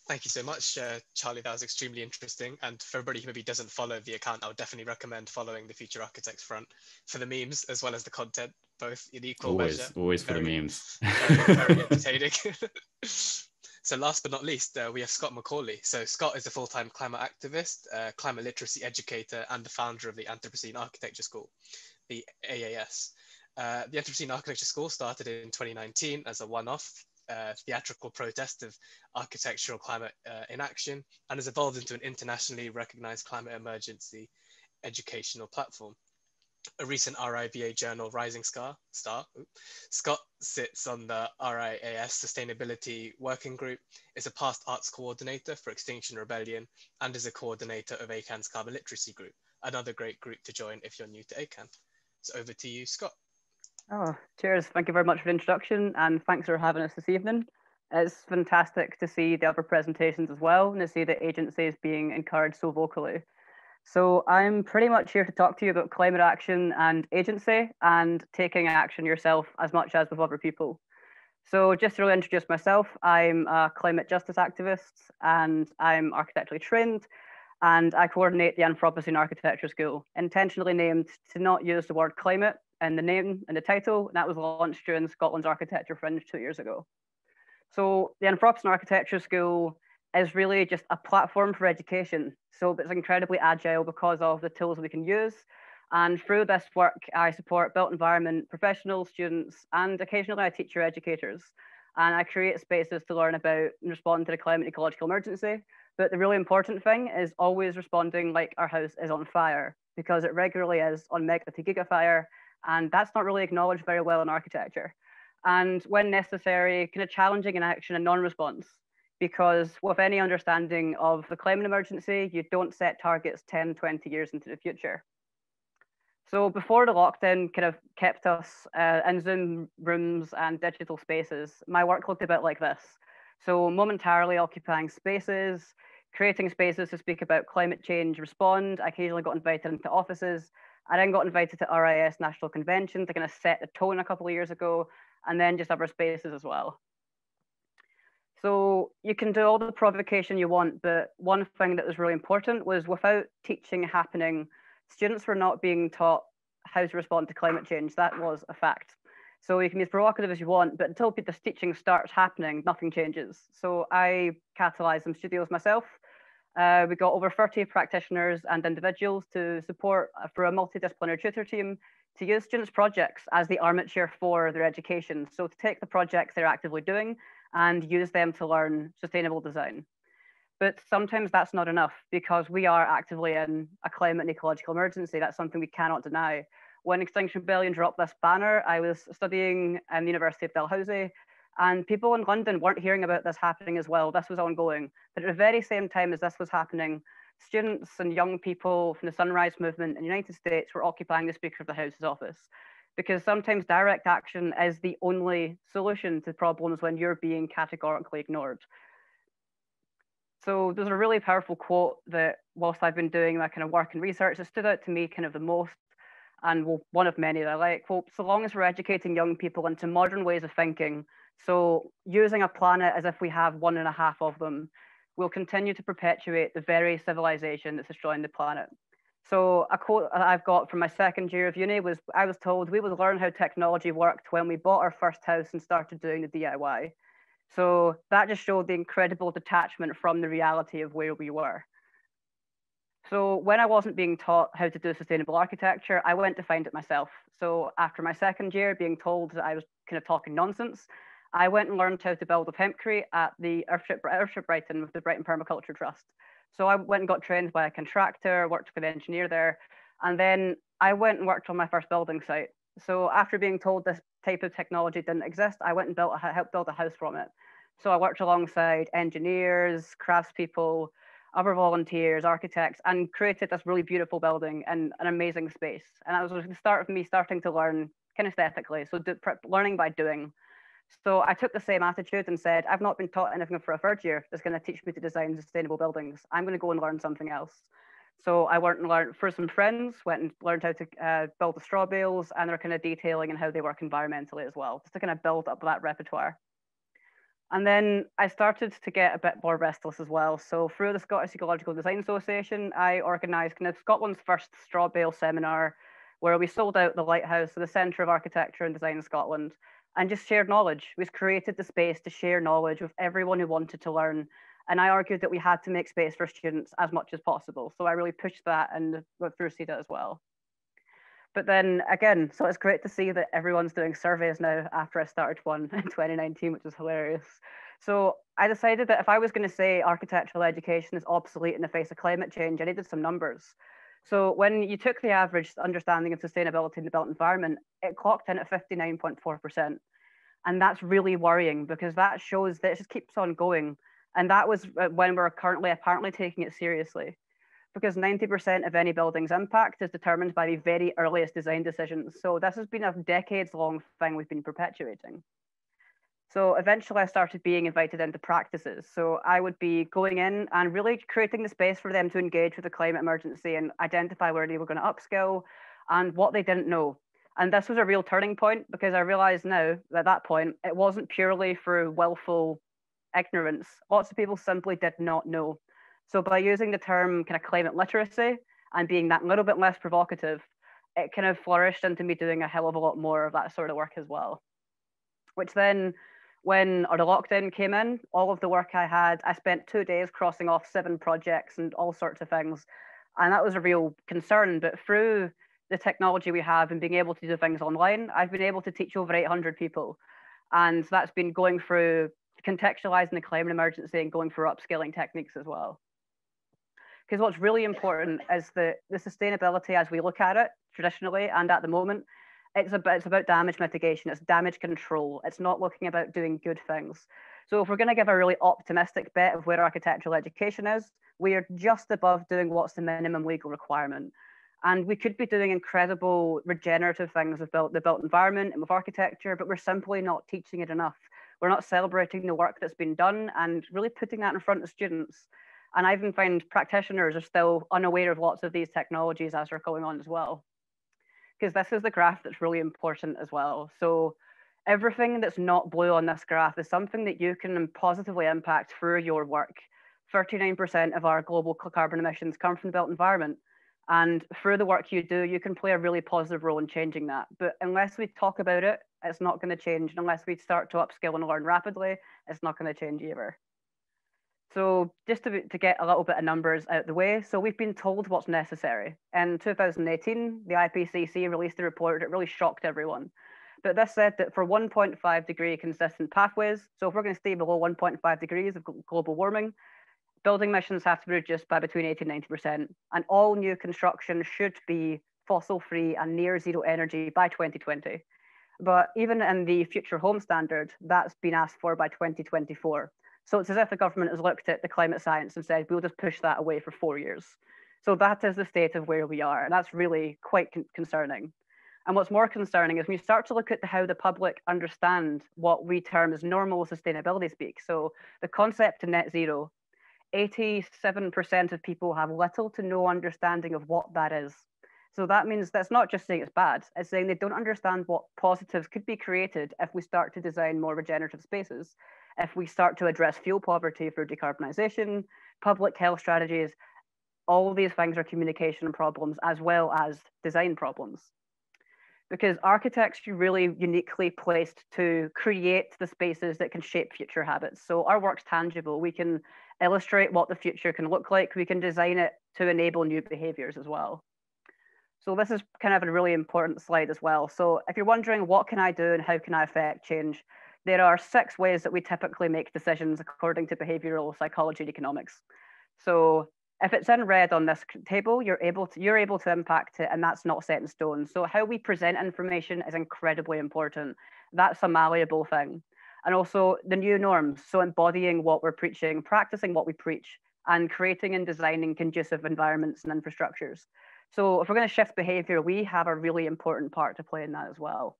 Thank you so much, Charlie. That was extremely interesting. And for everybody who maybe doesn't follow the account, I would definitely recommend following the Future Architects front for the memes as well as the content, both in equal measure. Always for the memes. Very entertaining. So last but not least, we have Scott Macaulay. So Scott is a full-time climate activist, climate literacy educator, and the founder of the Anthropocene Architecture School, the AAS. The Anthropocene Architecture School started in 2019 as a one-off theatrical protest of architectural climate inaction, and has evolved into an internationally recognized climate emergency educational platform. A recent RIBA journal Rising Star, Scott sits on the RIAS Sustainability Working Group, is a past arts coordinator for Extinction Rebellion, and is a coordinator of ACAN's Carbon Literacy Group, another great group to join if you're new to ACAN. So over to you, Scott. Oh, cheers. Thank you very much for the introduction, and thanks for having us this evening. It's fantastic to see the other presentations as well, and to see the agencies being encouraged so vocally. So I'm pretty much here to talk to you about climate action and agency, and taking action yourself as much as with other people. So just to really introduce myself, I'm a climate justice activist, and I'm architecturally trained, and I coordinate the Anthropocene Architecture School, intentionally named to not use the word climate in the name and the title, and that was launched during Scotland's Architecture Fringe 2 years ago. So the Anthropocene Architecture School is really just a platform for education. So it's incredibly agile because of the tools we can use. And through this work, I support built environment professionals, students, and occasionally I teach your educators. And I create spaces to learn about and respond to the climate ecological emergency. But the really important thing is always responding like our house is on fire, because it regularly is on mega to gigafire. And that's not really acknowledged very well in architecture. And when necessary, kind of challenging inaction and non-response, because with any understanding of the climate emergency, you don't set targets 10, 20 years into the future. So before the lockdown kind of kept us in Zoom rooms and digital spaces, my work looked a bit like this. So momentarily occupying spaces, creating spaces to speak about climate change, respond. I occasionally got invited into offices. I then got invited to RIS National Convention to kind of set the tone a couple of years ago, and then just other spaces as well. So you can do all the provocation you want, but one thing that was really important was without teaching happening, students were not being taught how to respond to climate change. That was a fact. So you can be as provocative as you want, but until this teaching starts happening, nothing changes. So I catalysed some studios myself. We got over 30 practitioners and individuals to support for a multidisciplinary tutor team to use students' projects as the armature for their education. So to take the projects they're actively doing and use them to learn sustainable design. But sometimes that's not enough because we are actively in a climate and ecological emergency. That's something we cannot deny. When Extinction Rebellion dropped this banner, I was studying in the University of Dalhousie, and people in London weren't hearing about this happening as well. This was ongoing. But at the very same time as this was happening, students and young people from the Sunrise Movement in the United States were occupying the Speaker of the House's office, because sometimes direct action is the only solution to problems when you're being categorically ignored. So there's a really powerful quote that whilst I've been doing my kind of work and research, it stood out to me kind of the most, and well, one of many that I like. Well, so long as we're educating young people into modern ways of thinking, so using a planet as if we have 1.5 of them, we'll continue to perpetuate the very civilization that's destroying the planet. So a quote I've got from my second year of uni was, I was told we would learn how technology worked when we bought our first house and started doing the DIY. So that just showed the incredible detachment from the reality of where we were. So when I wasn't being taught how to do sustainable architecture, I went to find it myself. So after my second year being told that I was kind of talking nonsense, I went and learned how to build a hempcrete at the Earthship Brighton with the Brighton Permaculture Trust. So I went and got trained by a contractor, worked with an engineer there, and then I went and worked on my first building site. So after being told this type of technology didn't exist, I went and helped build a house from it. So I worked alongside engineers, craftspeople, other volunteers, architects, and created this really beautiful building and an amazing space. And that was the start of me starting to learn kinesthetically, so learning by doing. So I took the same attitude and said, I've not been taught anything for a third year that's going to teach me to design sustainable buildings. I'm going to go and learn something else. So I went and learned for some friends, went and learned how to build the straw bales and their kind of detailing and how they work environmentally as well, just to kind of build up that repertoire. And then I started to get a bit more restless as well. So through the Scottish Ecological Design Association, I organised kind of Scotland's first straw bale seminar, where we sold out the Lighthouse, so the Centre of Architecture and Design in Scotland, and just shared knowledge. We created the space to share knowledge with everyone who wanted to learn. And I argued that we had to make space for students as much as possible. So I really pushed that and went through CETA as well. But then again, so it's great to see that everyone's doing surveys now after I started one in 2019, which was hilarious. So I decided that if I was going to say architectural education is obsolete in the face of climate change, I needed some numbers. So when you took the average understanding of sustainability in the built environment, it clocked in at 59.4%. And that's really worrying because that shows that it just keeps on going. And that was when we're currently apparently taking it seriously, because 90% of any building's impact is determined by the very earliest design decisions. So this has been a decades-long thing we've been perpetuating. So eventually I started being invited into practices. So I would be going in and really creating the space for them to engage with the climate emergency and identify where they were going to upskill and what they didn't know. And this was a real turning point because I realized now at that point, it wasn't purely through willful ignorance. Lots of people simply did not know. So by using the term kind of climate literacy and being that little bit less provocative, it kind of flourished into me doing a hell of a lot more of that sort of work as well. Which then, when the lockdown came in, all of the work I had, I spent 2 days crossing off 7 projects and all sorts of things. And that was a real concern. But through the technology we have and being able to do things online, I've been able to teach over 800 people. And that's been going through contextualizing the climate emergency and going through upskilling techniques as well. Because what's really important is the sustainability as we look at it traditionally and at the moment, it's about damage mitigation, it's damage control. It's not looking about doing good things. So if we're going to give a really optimistic bet of where architectural education is, we are just above doing what's the minimum legal requirement. And we could be doing incredible regenerative things with the built environment and with architecture, but we're simply not teaching it enough. We're not celebrating the work that's been done and really putting that in front of students. And I even find practitioners are still unaware of lots of these technologies as they're going on as well. Because this is the graph that's really important as well. So everything that's not blue on this graph is something that you can positively impact through your work. 39% of our global carbon emissions come from the built environment. And through the work you do, you can play a really positive role in changing that. But unless we talk about it, it's not going to change. And unless we start to upskill and learn rapidly, it's not going to change either. So just to get a little bit of numbers out of the way, so we've been told what's necessary. In 2018, the IPCC released a report that really shocked everyone. But this said that for 1.5 degree consistent pathways, so if we're going to stay below 1.5 degrees of global warming, building emissions have to be reduced by between 80 and 90%. And all new construction should be fossil-free and near zero energy by 2020. But even in the future home standard, that's been asked for by 2024. So it's as if the government has looked at the climate science and said, we'll just push that away for 4 years. So that is the state of where we are. And that's really quite concerning. And what's more concerning is when you start to look at how the public understand what we term as normal sustainability speak. So the concept of net zero, 87% of people have little to no understanding of what that is. So that means that's not just saying it's bad, it's saying they don't understand what positives could be created if we start to design more regenerative spaces, if we start to address fuel poverty through decarbonisation, public health strategies. All of these things are communication problems as well as design problems. Because architects are really uniquely placed to create the spaces that can shape future habits. So our work's tangible. We can illustrate what the future can look like. We can design it to enable new behaviors as well. So this is kind of a really important slide as well. So if you're wondering what can I do and how can I affect change, there are 6 ways that we typically make decisions according to behavioral psychology and economics. So if it's in red on this table, you're able to impact it, and that's not set in stone. So how we present information is incredibly important. That's a malleable thing. And also the new norms, so embodying what we're preaching, practicing what we preach, and creating and designing conducive environments and infrastructures. So if we're going to shift behavior, we have a really important part to play in that as well.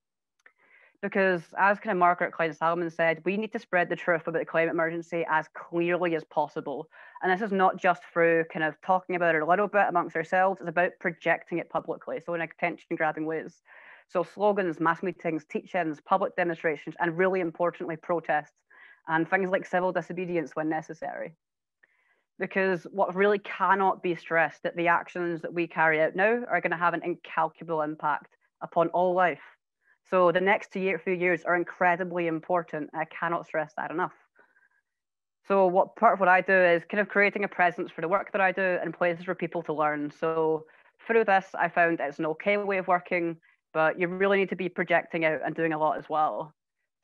Because as kind of Margaret Klein-Salmon said, we need to spread the truth about the climate emergency as clearly as possible. And this is not just through kind of talking about it a little bit amongst ourselves, it's about projecting it publicly, so in attention-grabbing ways. So slogans, mass meetings, teach-ins, public demonstrations, and really importantly, protests, and things like civil disobedience when necessary. Because what really cannot be stressed, that the actions that we carry out now are going to have an incalculable impact upon all life. So the next few years are incredibly important. I cannot stress that enough. So part of what I do is kind of creating a presence for the work that I do and places for people to learn. So through this, I found it's an okay way of working, but you really need to be projecting out and doing a lot as well.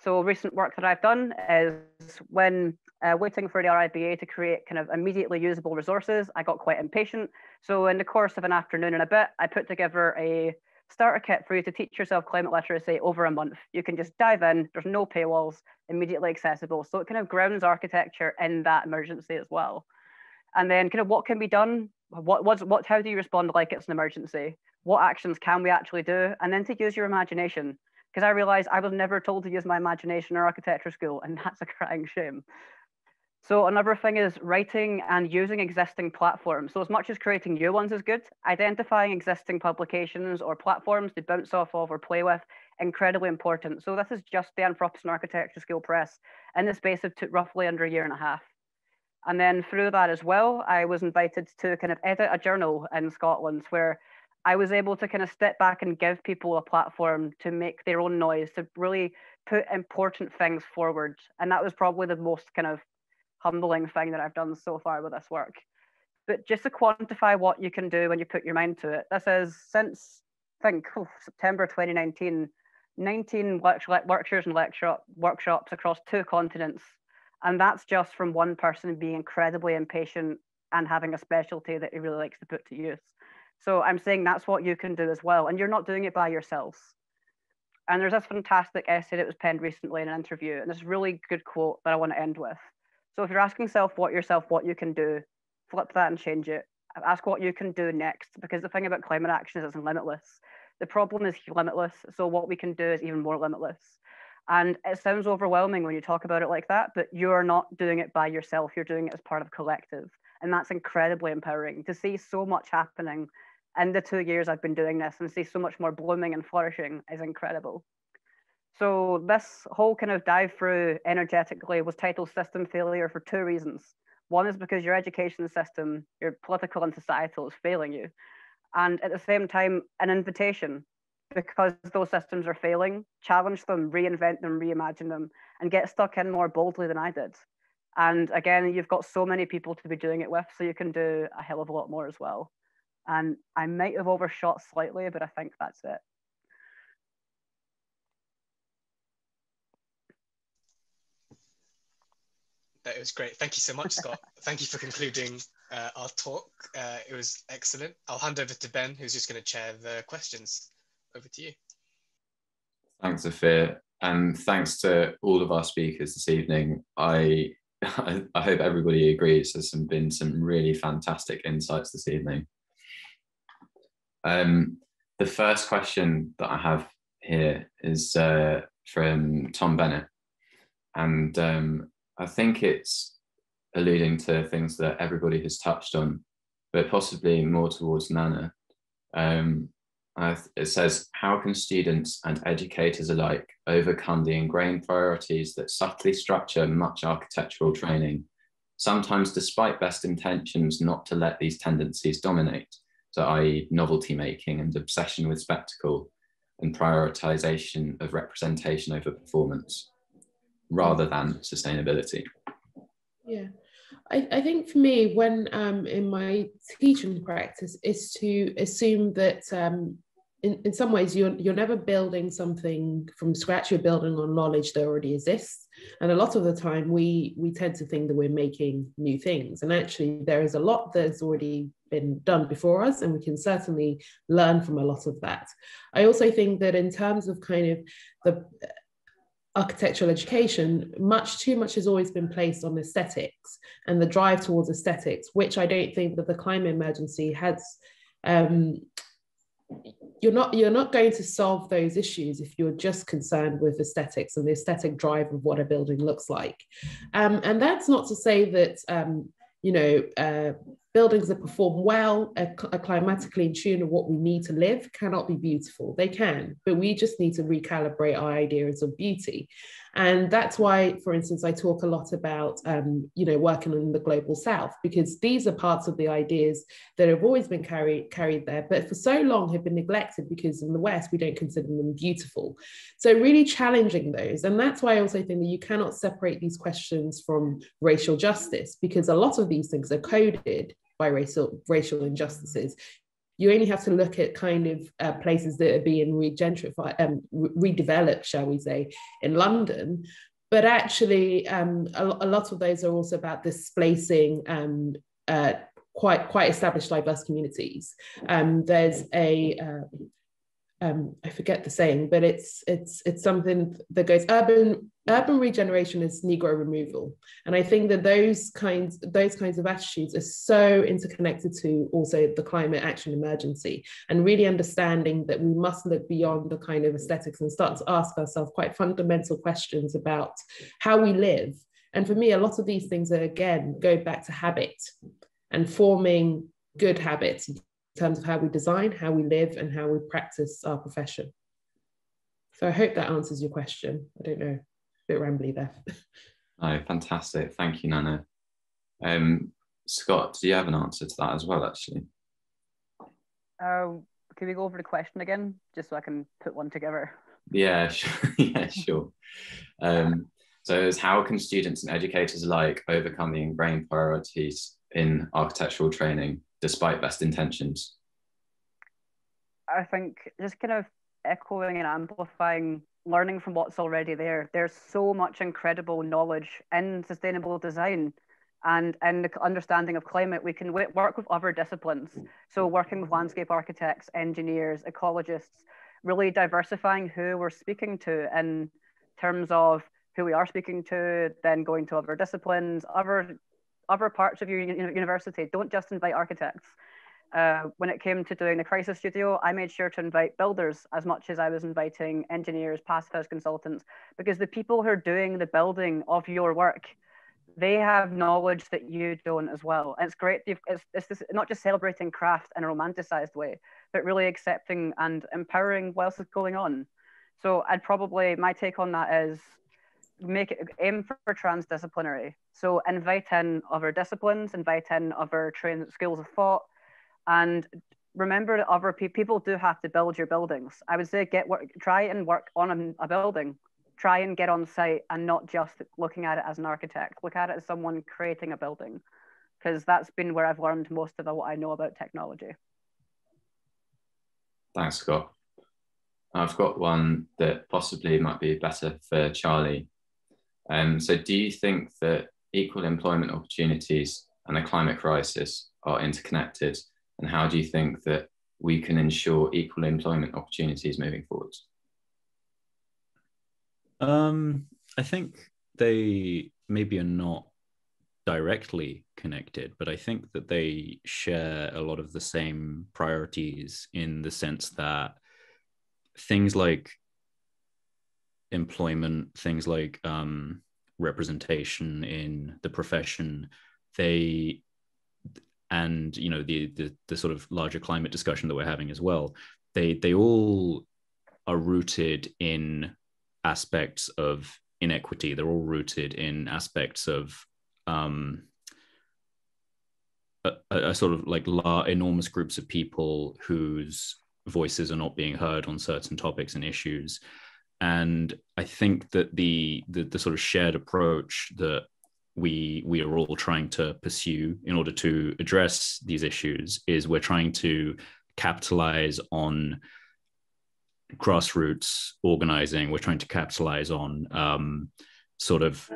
So recent work that I've done is when waiting for the RIBA to create kind of immediately usable resources, I got quite impatient. So in the course of an afternoon and a bit, I put together a starter kit for you to teach yourself climate literacy over a month. You can just dive in, there's no paywalls, immediately accessible. So it kind of grounds architecture in that emergency as well. And then kind of what can be done? How do you respond like it's an emergency? What actions can we actually do? And then to use your imagination. Because I realized I was never told to use my imagination in architecture school, and that's a crying shame. So another thing is writing and using existing platforms. So as much as creating new ones is good, identifying existing publications or platforms to bounce off of or play with, incredibly important. So this is just the Anthropocene Architecture School Press in the space of roughly under a year and a half. And then through that as well, I was invited to kind of edit a journal in Scotland where I was able to kind of step back and give people a platform to make their own noise, to really put important things forward. And that was probably the most kind of humbling thing that I've done so far with this work. But just to quantify what you can do when you put your mind to it, this is since, I think, September 2019, 19 lectures and workshops across 2 continents. And that's just from one person being incredibly impatient and having a specialty that he really likes to put to use. So I'm saying that's what you can do as well. And you're not doing it by yourselves. And there's this fantastic essay that was penned recently in an interview, and this really good quote that I want to end with. So if you're asking yourself what you can do, flip that and change it. Ask what you can do next, because the thing about climate action is it's limitless. The problem is limitless, so what we can do is even more limitless. And it sounds overwhelming when you talk about it like that, but you're not doing it by yourself, you're doing it as part of a collective. And that's incredibly empowering to see so much happening in the 2 years I've been doing this, and see so much more blooming and flourishing is incredible. So this whole kind of dive through energetically was titled System Failure for 2 reasons. One is because your education system, your political and societal, is failing you. And at the same time, an invitation, because those systems are failing, challenge them, reinvent them, reimagine them, and get stuck in more boldly than I did. And again, you've got so many people to be doing it with, so you can do a hell of a lot more as well. And I might have overshot slightly, but I think that's it. That was great. Thank you so much, Scott. Thank you for concluding our talk. It was excellent. I'll hand over to Ben, who's just going to chair the questions. Over to you. Thanks, Afir. And thanks to all of our speakers this evening. I hope everybody agrees there's been some really fantastic insights this evening. The first question that I have here is from Tom Bennett. And I think it's alluding to things that everybody has touched on, but possibly more towards Nana. It says, how can students and educators alike overcome the ingrained priorities that subtly structure much architectural training, sometimes despite best intentions not to let these tendencies dominate, so i.e. novelty making and obsession with spectacle and prioritization of representation over performance, rather than sustainability? Yeah, I think for me, when in my teaching practice, is to assume that in some ways you're never building something from scratch. You're building on knowledge that already exists, and a lot of the time we tend to think that we're making new things, and actually there is a lot that's already been done before us, and we can certainly learn from a lot of that. I also think that in terms of kind of the architectural education, too much has always been placed on aesthetics and the drive towards aesthetics, which I don't think that the climate emergency has. You're not going to solve those issues if you're just concerned with aesthetics and the aesthetic drive of what a building looks like. And that's not to say that buildings that perform well, are climatically in tune with what we need to live, cannot be beautiful. They can, but we just need to recalibrate our ideas of beauty. And that's why, for instance, I talk a lot about, working in the global south, because these are parts of the ideas that have always been carried there, but for so long have been neglected because in the West, we don't consider them beautiful. So really challenging those. And that's why I also think that you cannot separate these questions from racial justice, because a lot of these things are coded by racial injustices. You only have to look at kind of places that are being redeveloped, shall we say, in London. But actually, a lot of those are also about displacing quite established diverse communities. There's I forget the saying, but it's something that goes, urban regeneration is Negro removal. And I think that those kinds of attitudes are so interconnected to also the climate action emergency, and really understanding that we must look beyond the kind of aesthetics and start to ask ourselves quite fundamental questions about how we live. And for me, a lot of these things are, again, go back to habit and forming good habits in terms of how we design, how we live, and how we practice our profession. So I hope that answers your question. I don't know, a bit rambly there. Oh, fantastic. Thank you, Nana. Scott, do you have an answer to that as well, actually? Can we go over the question again, just so I can put one together? Yeah, sure. Yeah, sure. So it's, how can students and educators alike overcome the ingrained priorities in architectural training despite best intentions? I think just kind of echoing and amplifying, learning from what's already there. There's so much incredible knowledge in sustainable design and in the understanding of climate. We can work with other disciplines. So working with landscape architects, engineers, ecologists, really diversifying who we're speaking to in terms of who we are speaking to, then going to other disciplines, other parts of your university. Don't just invite architects. When it came to doing the crisis studio, I made sure to invite builders as much as I was inviting engineers, passive house consultants, because the people who are doing the building of your work, they have knowledge that you don't as well. And it's great. It's this, not just celebrating craft in a romanticized way, but really accepting and empowering what else is going on. So my take on that is aim for transdisciplinary. So invite in other disciplines, invite in other schools of thought, and remember that other people do have to build your buildings. I would say try and work on a building. Try and get on site and not just looking at it as an architect. Look at it as someone creating a building, because that's been where I've learned most of what I know about technology. Thanks, Scott. I've got one that possibly might be better for Charlie. So do you think that equal employment opportunities and the climate crisis are interconnected? And how do you think that we can ensure equal employment opportunities moving forwards? I think they maybe are not directly connected, but I think that they share a lot of the same priorities, in the sense that things like employment, things like representation in the profession, and the sort of larger climate discussion that we're having as well, they all are rooted in aspects of inequity. They're all rooted in aspects of a sort of like enormous groups of people whose voices are not being heard on certain topics and issues. And I think that the sort of shared approach that we are all trying to pursue in order to address these issues is we're trying to capitalize on grassroots organizing. We're trying to capitalize on sort of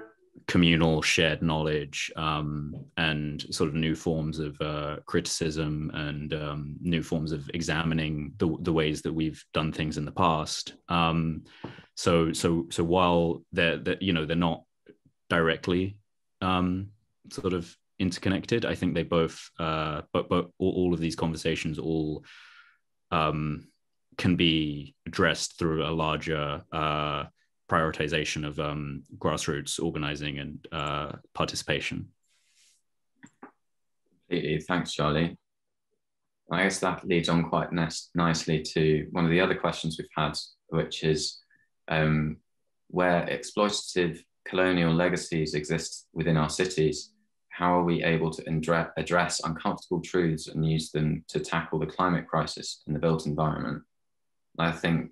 communal shared knowledge, and sort of new forms of criticism, and new forms of examining the ways that we've done things in the past. So while they're not directly sort of interconnected, I think they both, but all of these conversations all can be addressed through a larger prioritization of grassroots organizing and participation. Thanks, Charlie. I guess that leads on quite nicely to one of the other questions we've had, which is where exploitative colonial legacies exist within our cities, how are we able to address uncomfortable truths and use them to tackle the climate crisis in the built environment? I think,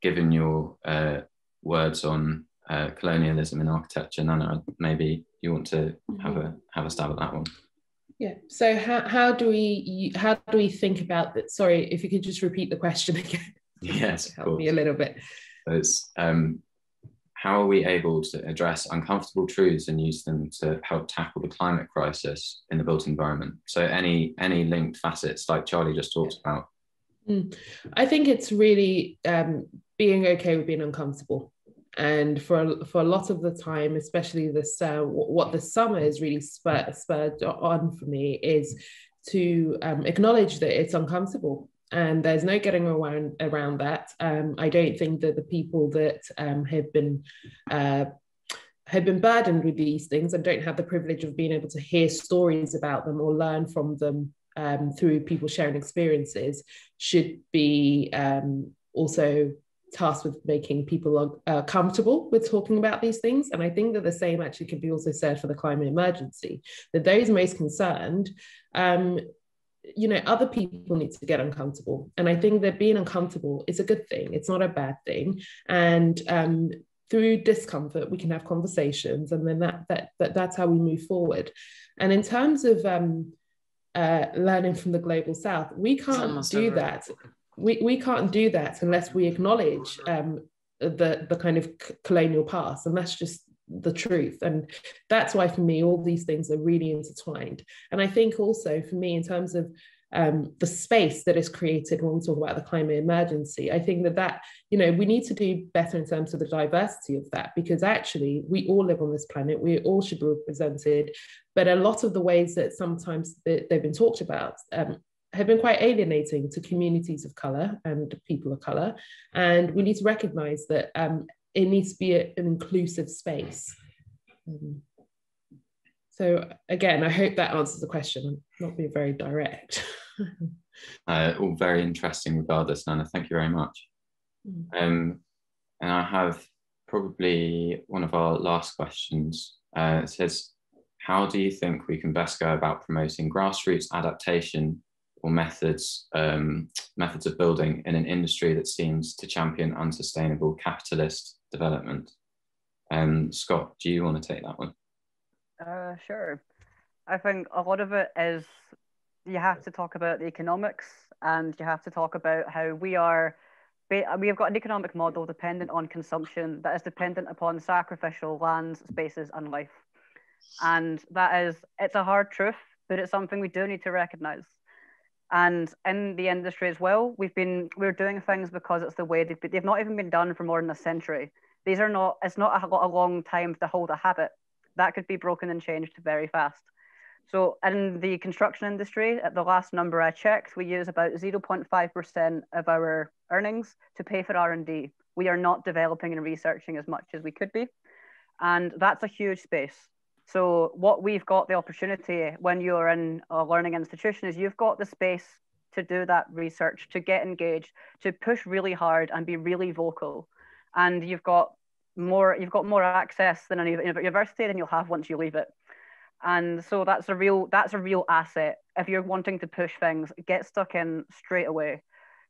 given your words on colonialism in architecture, Nana, maybe you want to have a stab at that one. Yeah. So how do we think about that? Sorry, if you could just repeat the question again. Yes, help me a little bit. So it's how are we able to address uncomfortable truths and use them to help tackle the climate crisis in the built environment? So any linked facets, like Charlie just talked about. I think it's really being okay with being uncomfortable. And for a lot of the time, especially what the summer has really spurred on for me is to acknowledge that it's uncomfortable. And there's no getting around that. I don't think that the people that have been burdened with these things and don't have the privilege of being able to hear stories about them or learn from them through people sharing experiences should be also tasked with making people comfortable with talking about these things. And I think that the same actually could be also said for the climate emergency, that those most concerned, other people need to get uncomfortable. And I think that being uncomfortable is a good thing. It's not a bad thing. And through discomfort, we can have conversations, and then that's how we move forward. And in terms of learning from the global south, we can't do that. We can't do that unless we acknowledge the kind of colonial past, and that's just the truth. And that's why for me all these things are really intertwined. And I think also for me, in terms of the space that is created when we talk about the climate emergency, I think that we need to do better in terms of the diversity of that, because actually we all live on this planet, we all should be represented, but a lot of the ways that sometimes they've been talked about have been quite alienating to communities of colour and people of colour. And we need to recognise that it needs to be an inclusive space. So again, I hope that answers the question. I'm not being very direct. All very interesting regardless, Nana. Thank you very much. And I have probably one of our last questions. It says, how do you think we can best go about promoting grassroots adaptation or methods of building in an industry that seems to champion unsustainable capitalist development? Scott, do you want to take that one? Sure. I think a lot of it is you have to talk about the economics, and you have to talk about how we have got an economic model dependent on consumption that is dependent upon sacrificial lands, spaces, and life. And it's a hard truth, but it's something we do need to recognize. And in the industry as well, we're doing things because it's the way they've not even been done for more than a century. It's not a long time to hold a habit. That could be broken and changed very fast. So in the construction industry, at the last number I checked, we use about 0.5% of our earnings to pay for R&D. We are not developing and researching as much as we could be. And that's a huge space. So what we've got the opportunity when you're in a learning institution is you've got the space to do that research, to get engaged, to push really hard and be really vocal. And you've got more access than any university than you'll have once you leave it. And so that's a real asset. If you're wanting to push things, get stuck in straight away.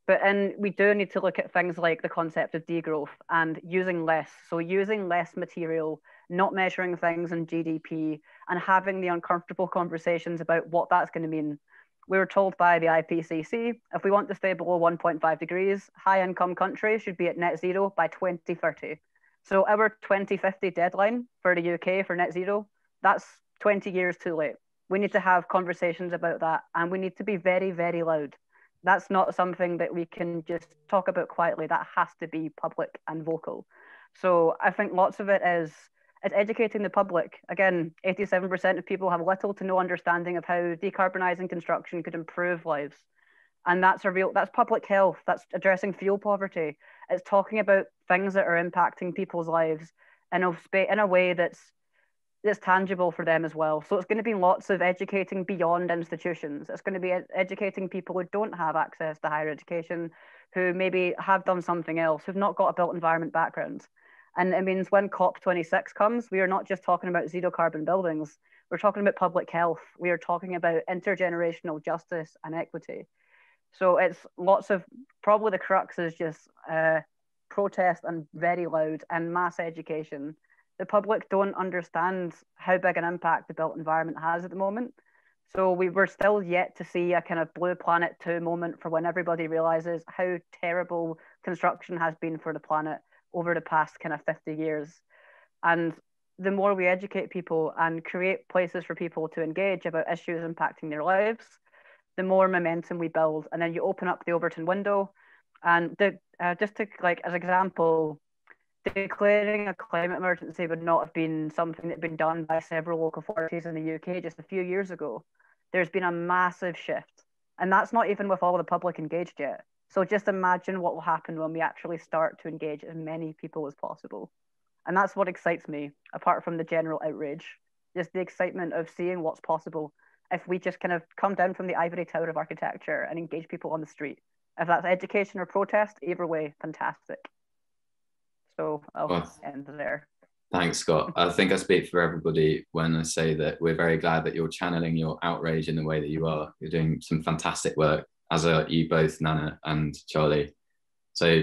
But we do need to look at things like the concept of degrowth and using less. So using less material, not measuring things in GDP, and having the uncomfortable conversations about what that's going to mean. We were told by the IPCC, if we want to stay below 1.5 degrees, high-income countries should be at net zero by 2030. So our 2050 deadline for the UK for net zero, that's 20 years too late. We need to have conversations about that, and we need to be very, very loud. That's not something that we can just talk about quietly. That has to be public and vocal. So I think lots of it is educating the public. Again, 87% of people have little to no understanding of how decarbonising construction could improve lives. And that's public health. That's addressing fuel poverty. It's talking about things that are impacting people's lives in a way that's tangible for them as well. So it's going to be lots of educating beyond institutions. It's going to be educating people who don't have access to higher education, who maybe have done something else, who've not got a built environment background. And it means when COP26 comes, we are not just talking about zero carbon buildings. We're talking about public health. We are talking about intergenerational justice and equity. So it's probably the crux is just protest and very loud and mass education. The public don't understand how big an impact the built environment has at the moment. So we're still yet to see a kind of Blue Planet 2 moment for when everybody realizes how terrible construction has been for the planet over the past kind of 50 years. And the more we educate people and create places for people to engage about issues impacting their lives, the more momentum we build. And then you open up the Overton window. And just to, like, as an example, declaring a climate emergency would not have been something that had been done by several local authorities in the UK just a few years ago. There's been a massive shift. And that's not even with all the public engaged yet. So just imagine what will happen when we actually start to engage as many people as possible. And that's what excites me, apart from the general outrage, just the excitement of seeing what's possible if we just kind of come down from the ivory tower of architecture and engage people on the street. If that's education or protest, either way, fantastic. So I'll end there. Thanks, Scott. I think I speak for everybody when I say that we're very glad that you're channeling your outrage in the way that you are. You're doing some fantastic work, as are you both, Nana and Charlie. So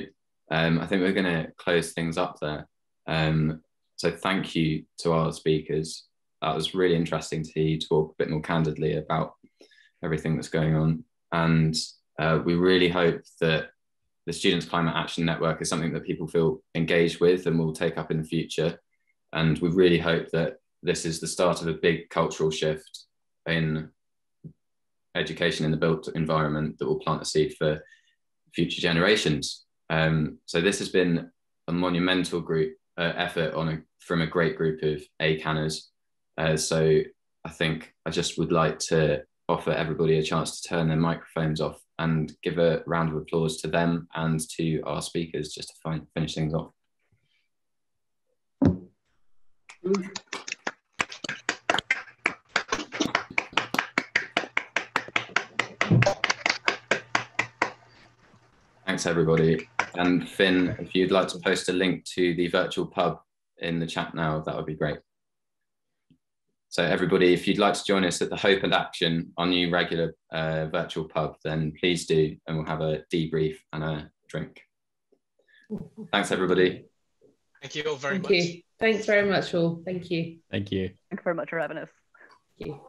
I think we're going to close things up there. So thank you to our speakers. That was really interesting to hear you talk a bit more candidly about everything that's going on. And we really hope that the Students' Climate Action Network is something that people feel engaged with and will take up in the future. And we really hope that this is the start of a big cultural shift in education in the built environment that will plant a seed for future generations. So this has been a monumental group effort from a great group of ACANers. So I think I just would like to offer everybody a chance to turn their microphones off and give a round of applause to them and to our speakers just to finish things off. Thanks, everybody. And Finn, if you'd like to post a link to the virtual pub in the chat now, that would be great. So everybody, if you'd like to join us at the Hope and Action, our new regular virtual pub, then please do, and we'll have a debrief and a drink. Thanks, everybody. Thank you all very much. Thank you. Thanks very much, all. Thank you. Thank you. Thank you very much for having us. Thank you.